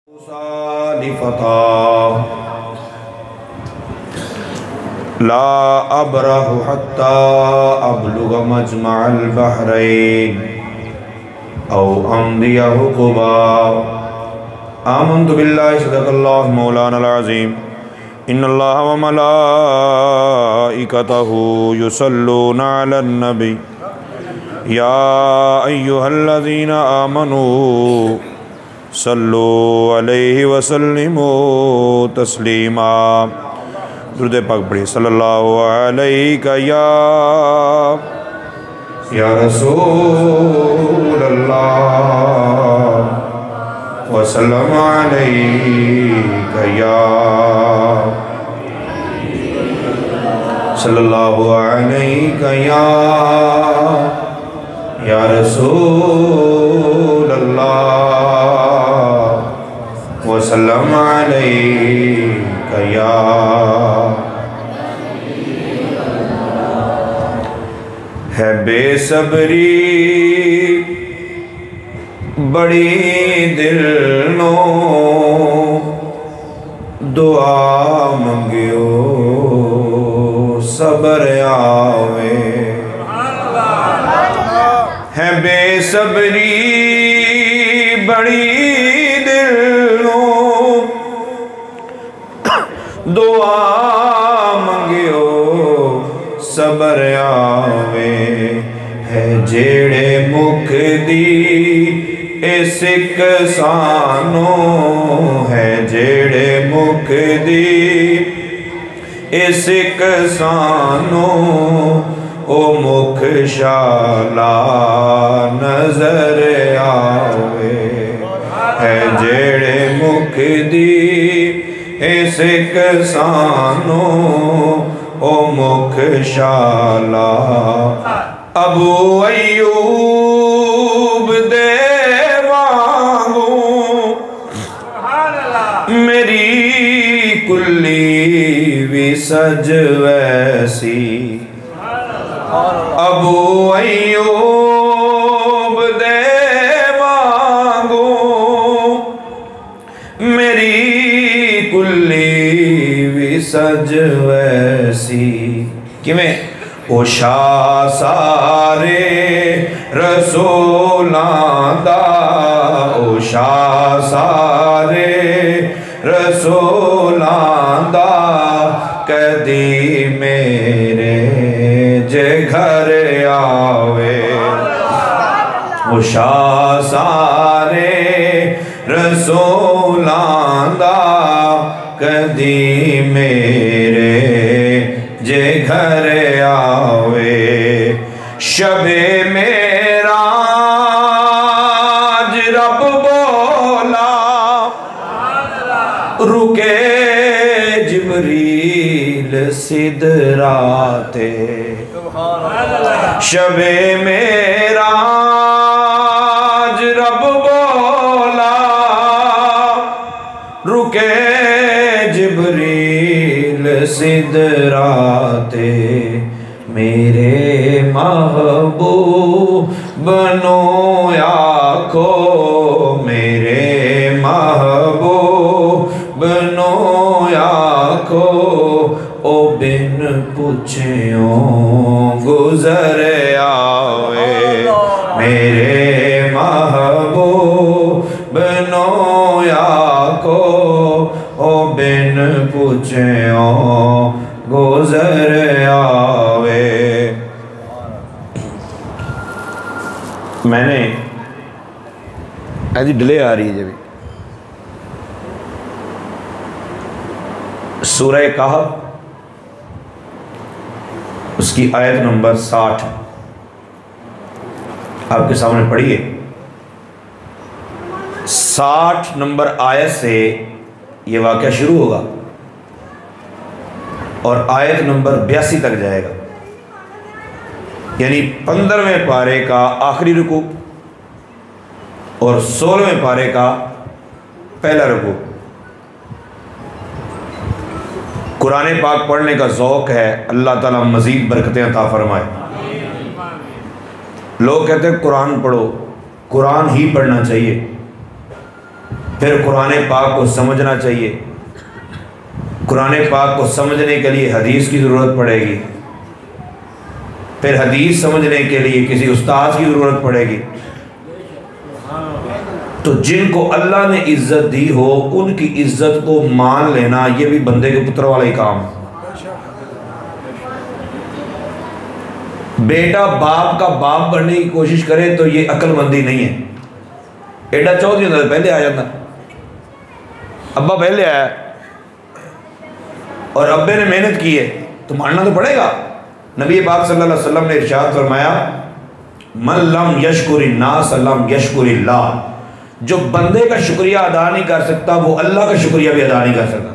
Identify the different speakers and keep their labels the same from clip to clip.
Speaker 1: सालिफता ला अबरहु हत्ता अबलुग मजमअल बहरैन औ अमदिया हुकुबा। आमन्तु बिल्लाहि सदक़ल्लाहु मौलानल अज़ीम। इन्नल्लाह व मलाइकतहु युसल्लूना अलन नबी या अय्युहल्लज़ीना आमनू सल्लु अलैहि वसल्लिमु तस्लीमा। दुरूद पाक पढ़िए। सल्लल्लाहु अलैका या रसूलल्लाह वसल्लम अलैका या सल्लल्लाहु अलैका या रसूलल्लाह वसल्लम अलैका या। है बेसब्री बड़ी दिल नो दुआ मंगियो सबर आवे। है बेसब्री बड़ी दिल नो दुआ मंगियो सबर आवे। है जेड़े मुख दी इस सानो है जेड़े मुख दी इस सानो ओ मुख शाला नजर आवे। है जेड़े मुख दी इस सानो ओ मुख शाला। अबू अय्यूब दे वांगू मेरी कुल्ली भी सज वैसी। अबू अय्यूब दे वांगू मेरी कुल्ली भी सज वैसी। किवें ओ शाह सारे रसूलां दा ओ शाह सारे रसूलां दा कदी मेरे जे घर आवे। ओ शाह सारे रसूलां दा कदी मेरे जे घर आवे। शबे मेराज रब बोला रुके जिब्रील सिदराते। शबे मेराज रब बोला रुके जिब्रील सिदराते। मेरे महबूब बनो आखो मेरे महबूब बनो आखो ओ बिन पूछियो गुजर आवे। मेरे महबूब बनो आखो ओ बिन पूछियो गुजर आवे। मैंने ऐसी डिले आ रही है जब सूरह कहफ उसकी आयत नंबर 60 आपके सामने पढ़िए। 60 नंबर आयत से ये वाक़या शुरू होगा और आयत नंबर 82 तक जाएगा। यानी 15वें पारे का आखिरी रुकू और 16वें पारे का पहला रुकू। कुरान पाक पढ़ने का ज़ौक़ है। अल्लाह ताला मज़ीद बरकतें अता फरमाए। लोग कहते हैं कुरान पढ़ो, कुरान ही पढ़ना चाहिए। फिर कुरान पाक को समझना चाहिए। कुरान पाक को समझने के लिए हदीस की ज़रूरत पड़ेगी, फिर हदीस समझने के लिए किसी उस्ताद की ज़रूरत पड़ेगी। तो जिनको अल्लाह ने इज़्ज़त दी हो उनकी इज़्ज़त को मान लेना, ये भी बंदे के पुत्र वाला ही काम है। बेटा बाप का बाप बनने की कोशिश करे तो ये अक्लमंदी नहीं है। एडा चौधरी होता पहले आ जाता, अब्बा पहले आया और अब्बे ने मेहनत की है तो मानना तो पड़ेगा। नबी पाक सल्लल्लाहु अलैहि वसल्लम ने इरशाद फरमाया, मन लम यशकुरिन्नास लम यशकुरिल्लाह। जो बंदे का शुक्रिया अदा नहीं कर सकता वो अल्लाह का शुक्रिया भी अदा नहीं कर सकता।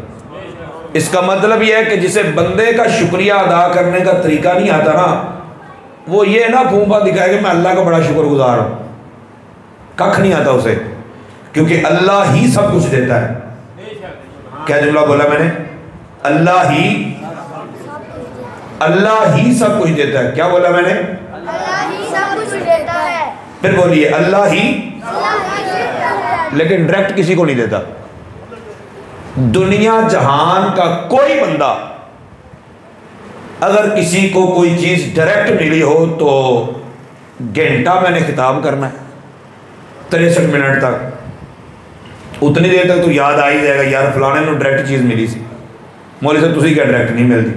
Speaker 1: इसका मतलब यह है कि जिसे बंदे का शुक्रिया अदा करने का तरीका नहीं आता ना, वो ये ना फूंफा दिखाए कि मैं अल्लाह का बड़ा शुक्रगुजार हूँ, कख नहीं आता उसे, क्योंकि अल्लाह ही सब कुछ देता है। क्या जुमला बोला मैंने? अल्लाह ही सब कुछ देता है। क्या बोला मैंने?
Speaker 2: अल्लाह ही सब कुछ देता है।
Speaker 1: फिर बोलिए अल्लाह ही, लेकिन डायरेक्ट किसी को नहीं देता। दुनिया जहान का कोई बंदा अगर किसी को कोई चीज डायरेक्ट मिली हो तो घंटा मैंने खिताब करना है 63 मिनट तक, उतनी देर तक तो याद आ ही जाएगा यार फलाने में डायरेक्ट चीज़ मिली सी, मौलवी साहब तुझे क्या डायरेक्ट नहीं मिलती,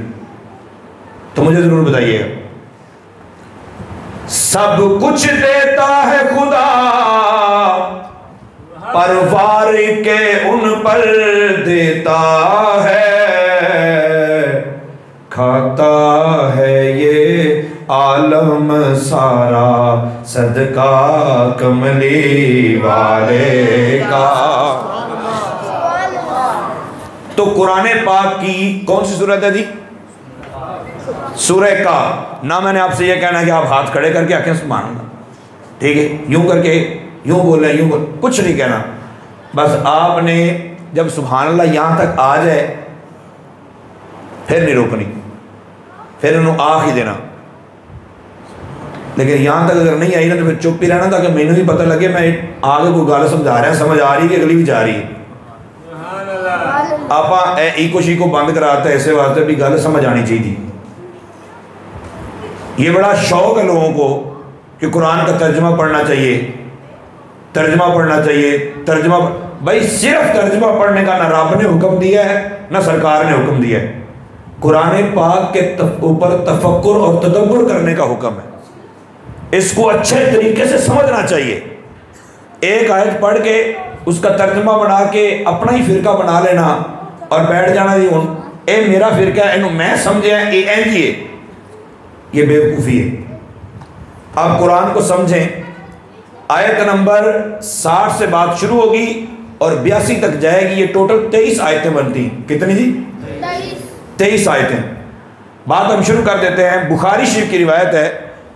Speaker 1: तो मुझे ज़रूर बताइएगा। सब कुछ देता है खुदा पर वार के उन पर देता है, खाता है ये आलम सारा सदका कमली वाले का। तो कुरान पाक की कौन सी सूरत है जी? सूरह का। ना मैंने आपसे यह कहना है कि आप हाथ खड़े करके आंखें सुभान अल्लाह, ठीक है, यूं करके यूं बोल रहे, यूं बोल, कुछ नहीं कहना। बस आपने जब सुभान अल्लाह यहां तक आ जाए फिर नहीं रोकनी, फिर उन्होंने आख ही देना। लेकिन यहाँ तक अगर नहीं आई ना तो फिर चुप ही रहना, ताकि मैंने भी पता लगे मैं आगे कोई गल समझा रहा, समझ आ रही है कि अगली भी जा रही है। आप ईको शीको बंद कराते हैं ऐसे वास्ते भी गल समझ आनी चाहिए। ये बड़ा शौक है लोगों को कि कुरान का तर्जमा पढ़ना चाहिए, तर्जमा पढ़ना चाहिए, तर्जमा। भाई सिर्फ तर्जमा पढ़ने का ना रब ने हुक्म दिया है ना सरकार ने हुक्म दिया है। कुरान पाक के ऊपर तफक्कुर और तदब्बुर करने का हुक्म है। इसको अच्छे तरीके से समझना चाहिए। एक आयत पढ़ के उसका तर्जमा बना के अपना ही फिरका बना लेना और बैठ जाना जी हूँ ए मेरा फिरका है, इन्हों मैं समझे ये बेवकूफ़ी है। आप कुरान को समझें। आयत नंबर 60 से बात शुरू होगी और 82 तक जाएगी। ये टोटल 23 आयतें बनती हैं। कितनी जी? 23 आयतें। बात हम शुरू कर देते हैं। बुखारी शरीफ की रिवायत है,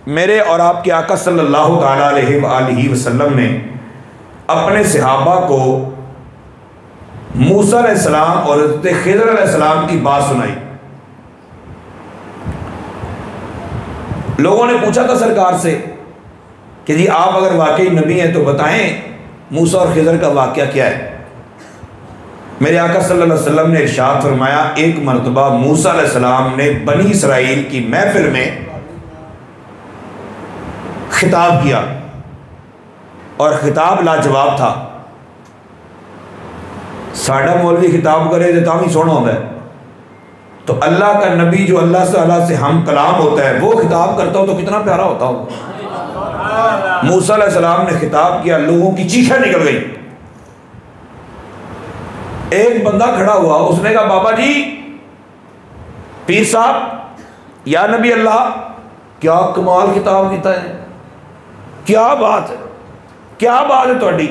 Speaker 1: मेरे और आपके आका सल्लल्लाहु अलैहि वसल्लम ने अपने सहाबा को मूसा अलैहिस्सलाम और हज़रत खिज़र अलैहिस्सलाम की बात सुनाई। लोगों ने पूछा था सरकार से कि जी आप अगर वाकई नबी हैं तो बताएं मूसा और खिज़र का वाक़या क्या है। मेरे आका सल्लल्लाहु अलैहि वसल्लम ने इरशाद फरमाया, एक मरतबा मूसा अलैहिस्सलाम ने बनी इसराइल की महफिल में खिताब किया और खिताब लाजवाब था। साडा मौलवी खिताब करे तो तां भी सोना होता है, तो अल्लाह का नबी जो अल्लाह से हम कलाम होता है वो खिताब करता हो तो कितना प्यारा होता हो। मूसा अलैहिस्सलाम ने खिताब किया, लोगों की चीखें निकल गई। एक बंदा खड़ा हुआ, उसने कहा बाबा जी, पीर साहब, या नबी अल्लाह, क्या कमाल किताब किता है, क्या बात है, क्या बात है थोड़ी,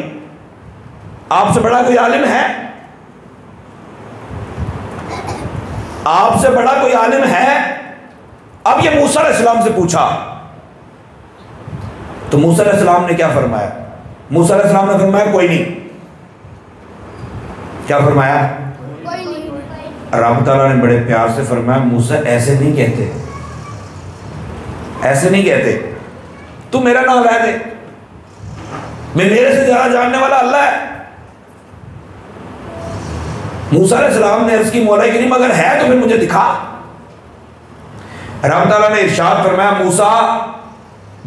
Speaker 1: आपसे बड़ा कोई आलिम है, आपसे बड़ा कोई आलिम है। अब ये मूसा अलैहिस्सलाम से पूछा तो मूसा अलैहिस्सलाम ने क्या फरमाया? मूसा अलैहिस्सलाम ने फरमाया कोई नहीं। क्या फरमाया?
Speaker 2: कोई नहीं।
Speaker 1: रब ताला ने बड़े प्यार से फरमाया, मूसा ऐसे नहीं कहते, ऐसे नहीं कहते, तू मेरा नाम ले दे, मैं मेरे से ज्यादा जानने वाला अल्लाह है। मूसा अलैहिस्सलाम ने अर्ज की मौला करीम अगर है तो फिर मुझे दिखा। रब ताला ने इरशाद फरमाया मूसा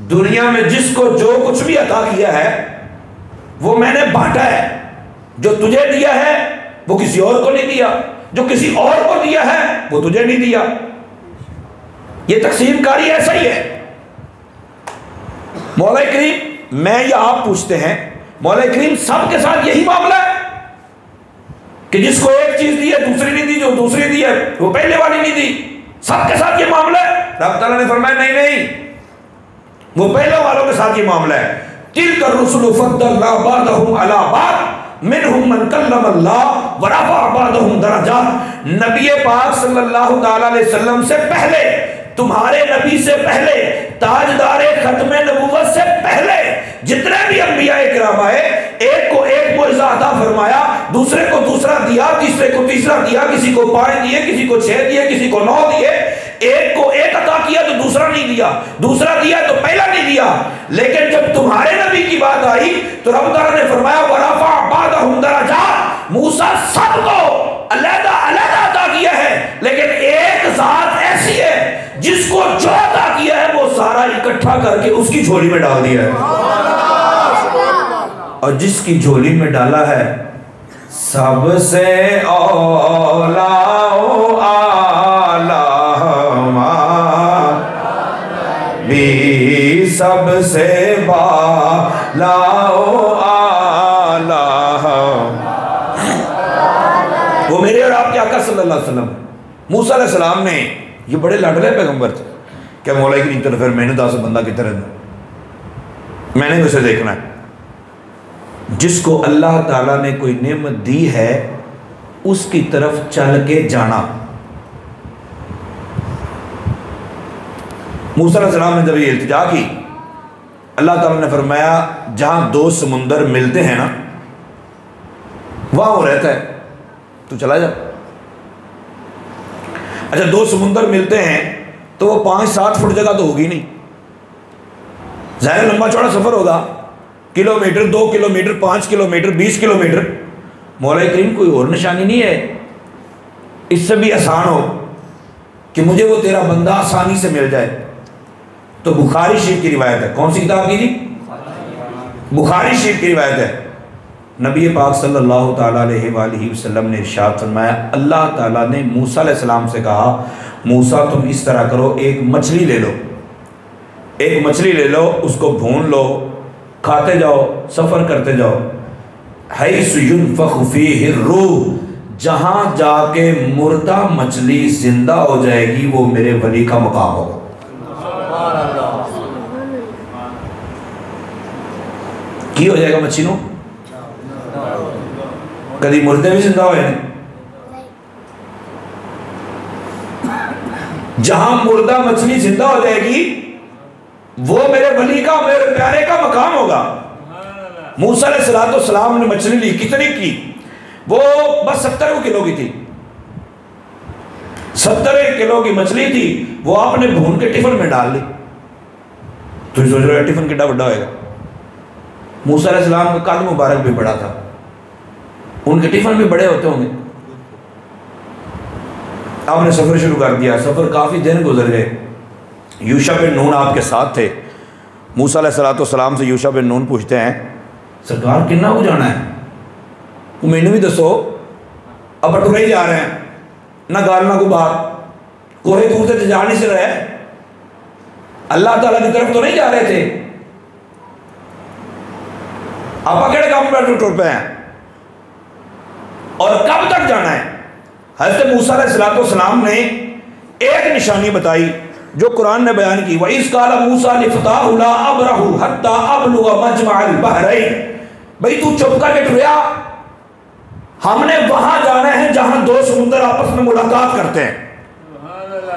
Speaker 1: दुनिया में जिसको जो कुछ भी अता किया है वो मैंने बांटा है, जो तुझे दिया है वो किसी और को नहीं दिया, जो किसी और को दिया है वो तुझे नहीं दिया। ये तकसीम कारी ऐसा ही है। मौला करीम मैं या आप पूछते हैं मौला करीम सबके साथ यही मामला है कि जिसको एक चीज दी है दूसरी नहीं दी, जो दूसरी दी है वो पहले वाली नहीं दी, सबके साथ ये मामला है। रब ताला ने फरमाया नहीं नहीं, वो पहले वालों के साथ ये मामला है। तिल कर रुसुल फद्दलना बादहुम अला बाद मिनहुम मन कल्लमल्लाह व रफअ बादहुम दरजात। नबी पाक सल्लल्लाहु ताला अलैहि वसल्लम से पहले, तुम्हारे नबी से पहले, ताजदारे खत्मे नबुव्वत से पहले जितने भी अंबिया इकराम आए, एक को एक मुइज़ा अता फरमाया, दूसरे को दूसरा दिया, तीसरे को तीसरा दिया, किसी को 5 दिए, किसी को 6 दिए, किसी को 9 दिए। एक को एक अता किया तो दूसरा नहीं दिया, दूसरा दिया तो पहला नहीं दिया। लेकिन जब तुम्हारे नबी की बात आई तो रब ताला ने फरमाया वरफा बादहुम दरजात। मूसा सबको अलग अलग अता किया है, लेकिन एक जात ऐसी है जिसको जो अता किया है वो सारा इकट्ठा करके उसकी झोली में डाल दिया है। और जिसकी झोली में डाला है सबसे औला आला भी सबसे बालाओ आला वो मेरे और आपके आका सल्लल्लाहु अलैहि वसल्लम। मूसा अलैहि सलाम ने, ये बड़े लाडले पैगंबर थे, क्या मौला की नीचे फिर मैंने 10 बंदा की तरह मैंने उसे देखना है। जिसको अल्लाह ताला ने कोई नेमत दी है उसकी तरफ चल के जाना। मूसा अलैहिस्सलाम ने जब ये इल्तिजा की, अल्लाह ताला ने फरमाया जहां 2 समुंदर मिलते हैं ना वहां वो रहता है, तू चला जा। अच्छा 2 समुंदर मिलते हैं तो वो 5-7 फुट जगह तो होगी नहीं, ज़ाहिर लंबा चौड़ा सफर होगा, किलोमीटर, 2 किलोमीटर, 5 किलोमीटर, 20 किलोमीटर। मौला करीम कोई और निशानी नहीं है इससे भी आसान हो कि मुझे वो तेरा बंदा आसानी से मिल जाए। तो बुखारी शरीफ की रिवायत है, कौन सी किताब की जी? बुखारी शरीफ की रिवायत है। नबी पाक सल्लल्लाहु ताला अलैहि वसल्लम ने इरशाद फरमाया, अल्लाह ताला ने मूसा अलैहिस्सलाम से कहा मूसा तुम इस तरह करो, एक मछली ले लो, एक मछली ले लो, उसको भून लो, खाते जाओ, सफ़र करते जाओ। हैसु युनफख़ु फ़ीहि रूह, जहाँ जाके मुर्दा मछली जिंदा हो जाएगी वो मेरे वली का मकाम होगा। की हो जाएगा मच्छी नो? कभी मुर्दे भी जिंदा होए नहीं। जहां मुर्दा मछली जिंदा हो जाएगी वो मेरे वली का, मेरे प्यारे का मकाम होगा। मूसा अलैहिस्सलाम ने मछली ली, कितनी की? वो बस 70 किलो की थी, 70 किलो की मछली थी। वो आपने भून के टिफिन में डाल ली। तो सोच रहे हो टिफिन कितना बड़ा होएगा? मूसा अलैहिस्सलाम का कद मुबारक भी बड़ा था, उनके टिफिन भी बड़े होते होंगे। आपने सफर शुरू कर दिया, सफर काफी दिन गुजर गए। यूशा बिन नून आपके साथ थे। मूसा अलैहिस्सलाम से यूशा बिन नून पूछते हैं सरकार कितना हो जाना है? वो मैंने भी दसो, अब टुरे ही जा रहे हैं, ना गाल ना को बात, कोहे दूर से जा नहीं से रहे, अल्लाह ताला की तरफ तो नहीं जा रहे थे। आप अकेले काम पर टुर पे हैं और कब तक जाना है? हज़रत मूसा अलैहिस्सलाम ने एक निशानी बताई जो कुरान ने बयान की। वइज़ क़ाल मूसा लिफ़ताहु ला अब्रहु हत्ता अब्लुग़ मजमअल बहरैन। भाई तू चुप करके टुरिया, हमने वहां जाना है जहां 2 समुद्र आपस में मुलाकात करते हैं।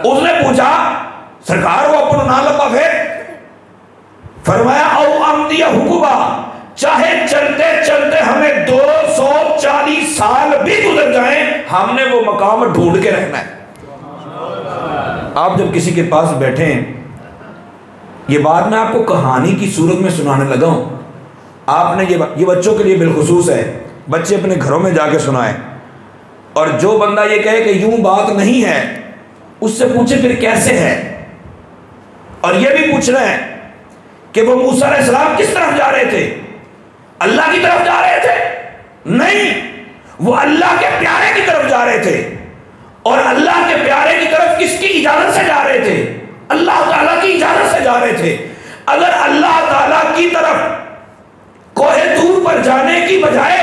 Speaker 1: उसने पूछा सरकार वो अपना ना लंबा फेर, फरमाया औ अमदिया हुकुबा, चाहे चलते चलते हमें 240 साल भी गुजर जाएं, हमने वो मकाम ढूंढ के रहना है। आप जब किसी के पास बैठे हैं, ये बात मैं आपको कहानी की सूरत में सुनाने लगा हूं, आपने ये बच्चों के लिए बिलखुसूस है, बच्चे अपने घरों में जाके सुनाएं। और जो बंदा ये कहे कि यूं बात नहीं है, उससे पूछे फिर कैसे है। और ये भी पूछ रहे हैं कि वो मूसा अलैहिस्सलाम किस तरफ जा रहे थे? अल्लाह की तरफ जा रहे थे? नहीं, वो अल्लाह के प्यारे की तरफ जा रहे थे। और अल्लाह के प्यारे की तरफ किसकी इजाजत से जा रहे थे? अल्लाह ताला की इजाजत से जा रहे थे। अगर अल्लाह ताला की तरफ कोहे दूर पर जाने की बजाय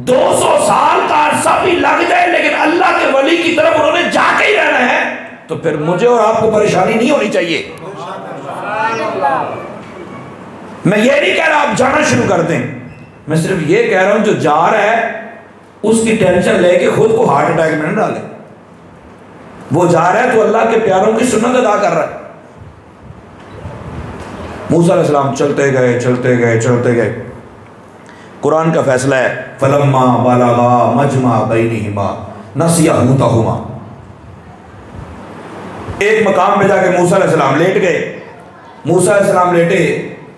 Speaker 1: 200 साल का अरसा भी लग जाए, लेकिन अल्लाह के वली की तरफ उन्होंने जाके ही रहना है, तो फिर मुझे और आपको परेशानी नहीं होनी चाहिए। मैं ये नहीं कह रहा आप जाना शुरू कर दें, मैं सिर्फ ये कह रहा हूं जो जा रहा है उसकी टेंशन लेके खुद को हार्ट अटैक में न डाले। वो जा रहा है तो अल्लाह के प्यारों की सुन्नत अदा कर रहा है। मूसा अलैहिस्सलाम चलते गए चलते गए चलते गए। कुरान का फैसला है फलम्मा बलगा मजमा बैनिहिमा नसिया हुताहुमा। एक मकाम पे जाके मूसा अलैहिस्सलाम लेट गए। मूसा अलैहिस्सलाम लेटे,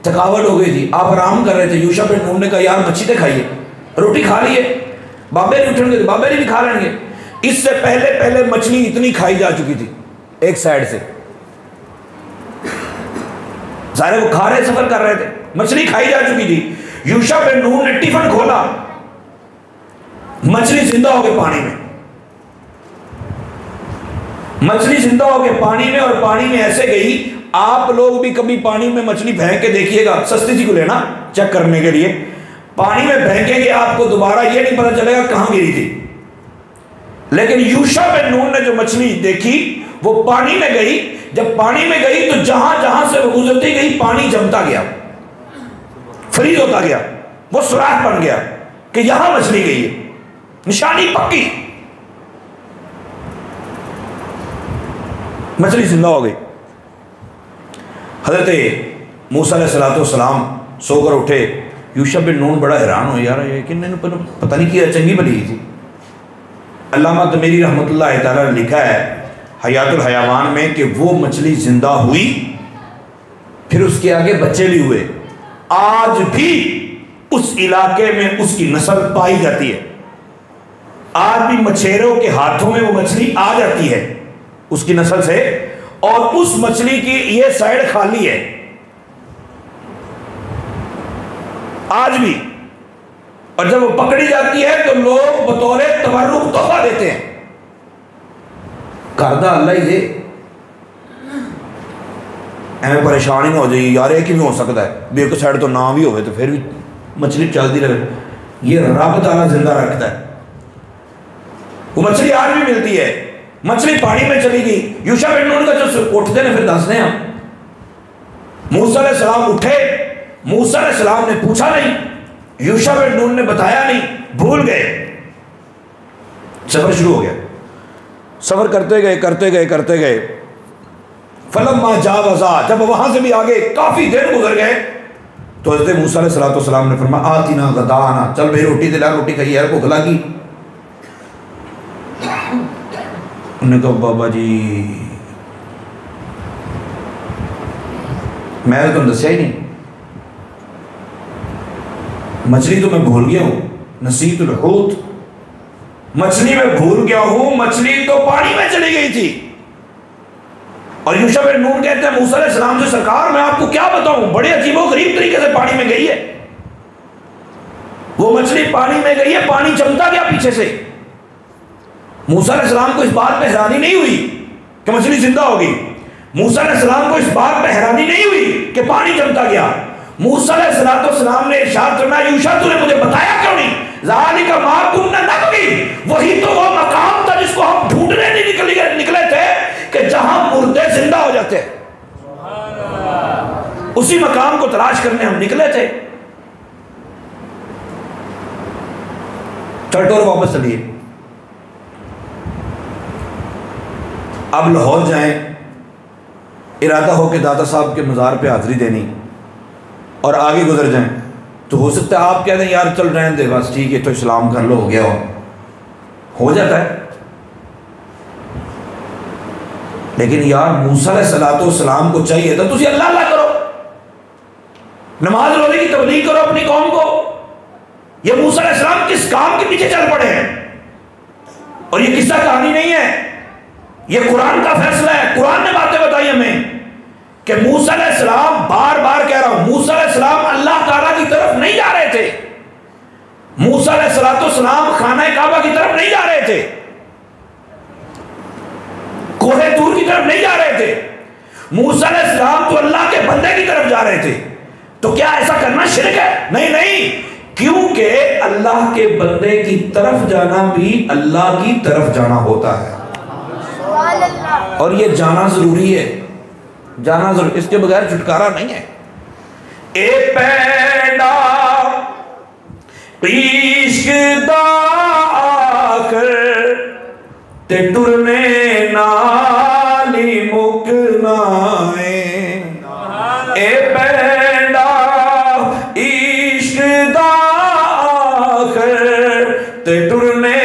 Speaker 1: थकावट हो गई थी, आप आराम कर रहे थे। यूशा बिन नून ने कहा यार मच्छी तो खाइए, रोटी खा लिए, बाबे नहीं उठेंगे, बाबे नहीं खा लेंगे। इससे पहले पहले मछली इतनी खाई जा चुकी थी एक साइड से, सारे वो खा रहे सफर कर रहे थे, मछली खाई जा चुकी थी। यूशा बिन नून ने टिफिन खोला, मछली जिंदा हो गई पानी में, मछली जिंदा हो गई पानी में। और पानी में ऐसे गई, आप लोग भी कभी पानी में मछली फेंक के देखिएगा, सस्ती सी को लेना चेक करने के लिए। पानी में फेंकेंगे आपको दोबारा ये नहीं पता चलेगा कहां गिरी थी। लेकिन यूशा बिन नून ने जो मछली देखी वो पानी में गई। जब पानी में गई तो जहां जहां से वो गुजरती गई पानी जमता गया, फ्रीज होता गया, वो सुराख बन गया कि यहां मछली गई है, निशानी पक्की, मछली जिंदा हो गई। हजरत मूसा अलैहिस्सलाम सोकर उठे। यूशा बिन नून बड़ा हैरान हो, यार ये कि पता नहीं किया, चंगी भली थी। अल्लामा तमीरी रहमतुल्लाह तआला ने लिखा है हयातुल हयावान में कि वो मछली जिंदा हुई, फिर उसके आगे बच्चे भी हुए। आज भी उस इलाके में उसकी नस्ल पाई जाती है। आज भी मछेरों के हाथों में वो मछली आ जाती है उसकी नस्ल से, और उस मछली की ये साइड खाली है आज भी। और जब वो पकड़ी जाती है तो लोग बतौर तबर्रुक तोहफा देते हैं, करदा अल्लाह ही दे, एवं परेशानी ना हो जाए यार ये किमें हो सकता है भी एक साइड तो ना भी हो तो फिर भी मछली चलती रहे। ये रब ताला जिंदा रखता है। वो मछली आज भी मिलती है। मछली पानी में चली गई। यूशा बिन नून का जो उठते ने फिर दसते हैं हम। मूसा अलैहिस्सलाम उठे, मूसा अलैहिस्सलाम ने पूछा नहीं, यूशा बिन नून ने बताया नहीं, भूल गए। सफर शुरू हो गया। सफर करते गए करते गए करते गए। फलम्मा जावज़ा, जब वहां से भी आगे काफी देर गुजर गए तो हज़रत मूसा अलैहिस्सलाम ने फरमाया आतिना गदाना, चल भाई रोटी दिला, रोटी खाइए यार, भूख लगी। उन्होंने कहा बाबा जी मैं तो तुम दसिया ही नहीं, मछली तो मैं भूल गया हूं, नसीतुल हूत, मछली में भूल गया हूं, मछली तो पानी में चली गई थी। और यूशा बिन नून कहते हैं मूसा अलैहिस्सलाम से सरकार मैं आपको क्या बताऊं, बड़े अजीबोगरीब तरीके से पानी में गई है। वो मछली पानी में गई है, पानी जमता गया पीछे से। मूसा अलैहिस्सलाम को इस बात पे हैरानी नहीं हुई कि मछली जिंदा हो गई। मूसा अलैहिस्सलाम को इस बात पे हैरानी नहीं हुई कि पानी जमता गया। मूसा अलैहिस्सलाम ने इरशाद फरमाया यूशा तूने मुझे बताया क्यों नहीं? ज़ालिका मा कुन्ना नबगी, वही तो वो मकाम था जिसको हम ढूंढने नहीं निकले थे कि जहां मुर्दे जिंदा हो जाते, उसी मकाम को तलाश करने हम निकले थे। चटोर वापस चलिए, अब लाहौर जाएं, इरादा हो कि दादा साहब के मज़ार पे हाज़िरी देनी और आगे गुजर जाएं, तो हो सकता है आप कह दें यार चल रहने दे बस ठीक है, तो इस्लाम कर लो, हो गया हो जाता है। लेकिन यार मूसा अलैहिस्सलाम को चाहिए था तुझे अल्लाह अल्लाह करो, नमाज रोज़े की तबलीग करो अपनी कौम को। ये मूसा अलैहिस्सलाम किस काम के पीछे चल पड़े हैं? और ये किस्सा कहानी नहीं है, ये कुरान का फैसला है। कुरान ने बातें बताई हमें कि मूसा अलैहिस्सलाम, बार बार कह रहा हूं, मूसा अलैहिस्सलाम अल्लाह ताला की तरफ नहीं जा रहे थे। मूसा अलैहिस्सलाम खाना काबा की तरफ नहीं जा रहे थे, कोहे तूर की तरफ नहीं जा रहे थे। मूसा अलैहिस्सलाम तो अल्लाह के बंदे की तरफ जा रहे थे। तो क्या ऐसा करना शिर्क है? नहीं नहीं, क्योंकि अल्लाह के बंदे की तरफ जाना भी अल्लाह की तरफ जाना होता है, और ये जाना जरूरी है, जाना जरूरी, इसके बगैर छुटकारा नहीं है। ए पैंडा इश्क दा आखिर ते टुरने नाली मुकना ए पैंडा इश्क दा आखिर ते टुरने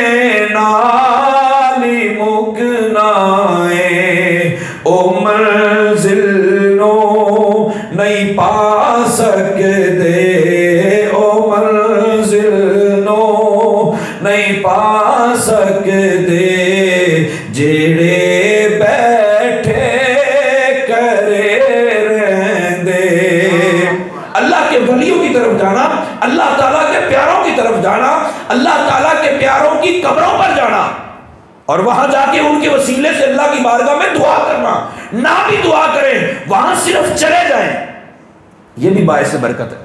Speaker 1: नाली मुकना ओ मंजिल नो नहीं पा सकते, ओ मंजिल नो नहीं पा सकते, जेड़े बैठे करे रहंदे। अल्लाह के वलियों की तरफ जाना, अल्लाह ताला के प्यारों की तरफ जाना, अल्लाह ताला के प्यारों की कब्रों पर जाना और वहां जाके उनके वसीले से अल्लाह की बारगाह में दुआ करना, ना भी दुआ करें, वहां सिर्फ चले जाएं, ये भी बायस बरकत है।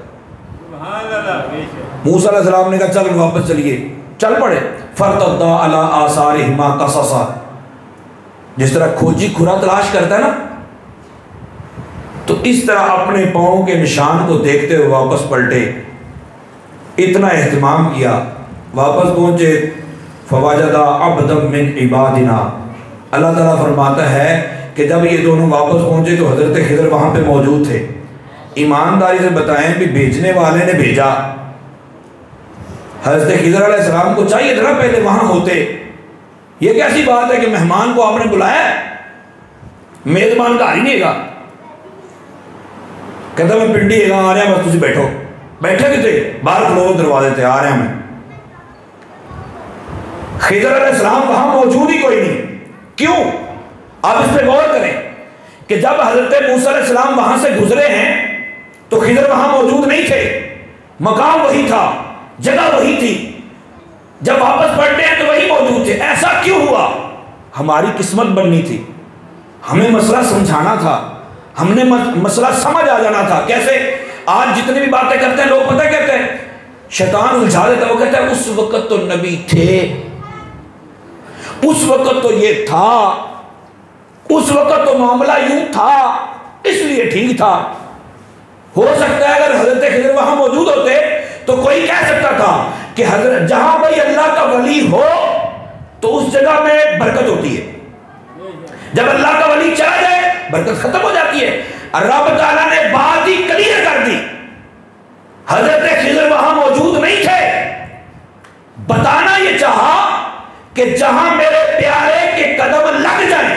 Speaker 1: मूसा अलैहिस्सलाम ने कहा चल वापस चलिए, चल पड़े। फरतद्दा अला आसारिहिमा कससा, जिस तरह खोजी खुरा तलाश करता है ना, तो इस तरह अपने पांव के निशान को देखते हुए वापस पलटे। इतना एहतमाम किया, वापस पहुंचे। फवाजदा अब्दम मिन इबादिना, अल्लाह ताला फरमाता है कि जब ये दोनों वापस पहुंचे तो हजरत खिदर वहां पे मौजूद थे। ईमानदारी से बताएं कि भेजने वाले ने भेजा, हजरत खिदर अलैहिस्सलाम को चाहिए था ना पहले वहां होते। ये कैसी बात है कि मेहमान को आपने बुलाया, मेजबान का ही नहीं है, कहता मैं पिंडी है आ रहा, बस तुम बैठो। बैठे भी थे, बाहर खलो दरवाजे थे, आ रहा मैं। खिदर अलैहिस्सलाम वहां मौजूद ही कोई नहीं। क्यों? आप इस पर गौर करें कि जब हजरत मूसा अलैहिस्सलाम वहां से गुजरे हैं तो खिदर वहां मौजूद नहीं थे, मकाम वही था, जगह वही थी। जब वापस पलटे हैं तो वही मौजूद थे। ऐसा क्यों हुआ? हमारी किस्मत बननी थी, हमें मसला समझाना था, हमने मसला समझ आ जाना था। कैसे? आज जितनी भी बातें करते हैं लोग, पता कहते हैं, शैतान उलझा देता है, वो कहता है उस वक्त तो नबी थे, उस वक्त तो ये था, उस वक्त तो मामला यूं था, इसलिए ठीक था। हो सकता है अगर हजरत खिदर वहां मौजूद होते तो कोई कह सकता था कि हजरत जहां भाई अल्लाह का वली हो तो उस जगह में बरकत होती है, जब अल्लाह का वली चला जाए बरकत खत्म हो जाती है। और रब ताला ने बात ही क्लियर कर दी, हजरत खिदर वहां मौजूद नहीं थे। बताना यह चाहा कि जहां मेरे प्यारे के कदम लग जाएं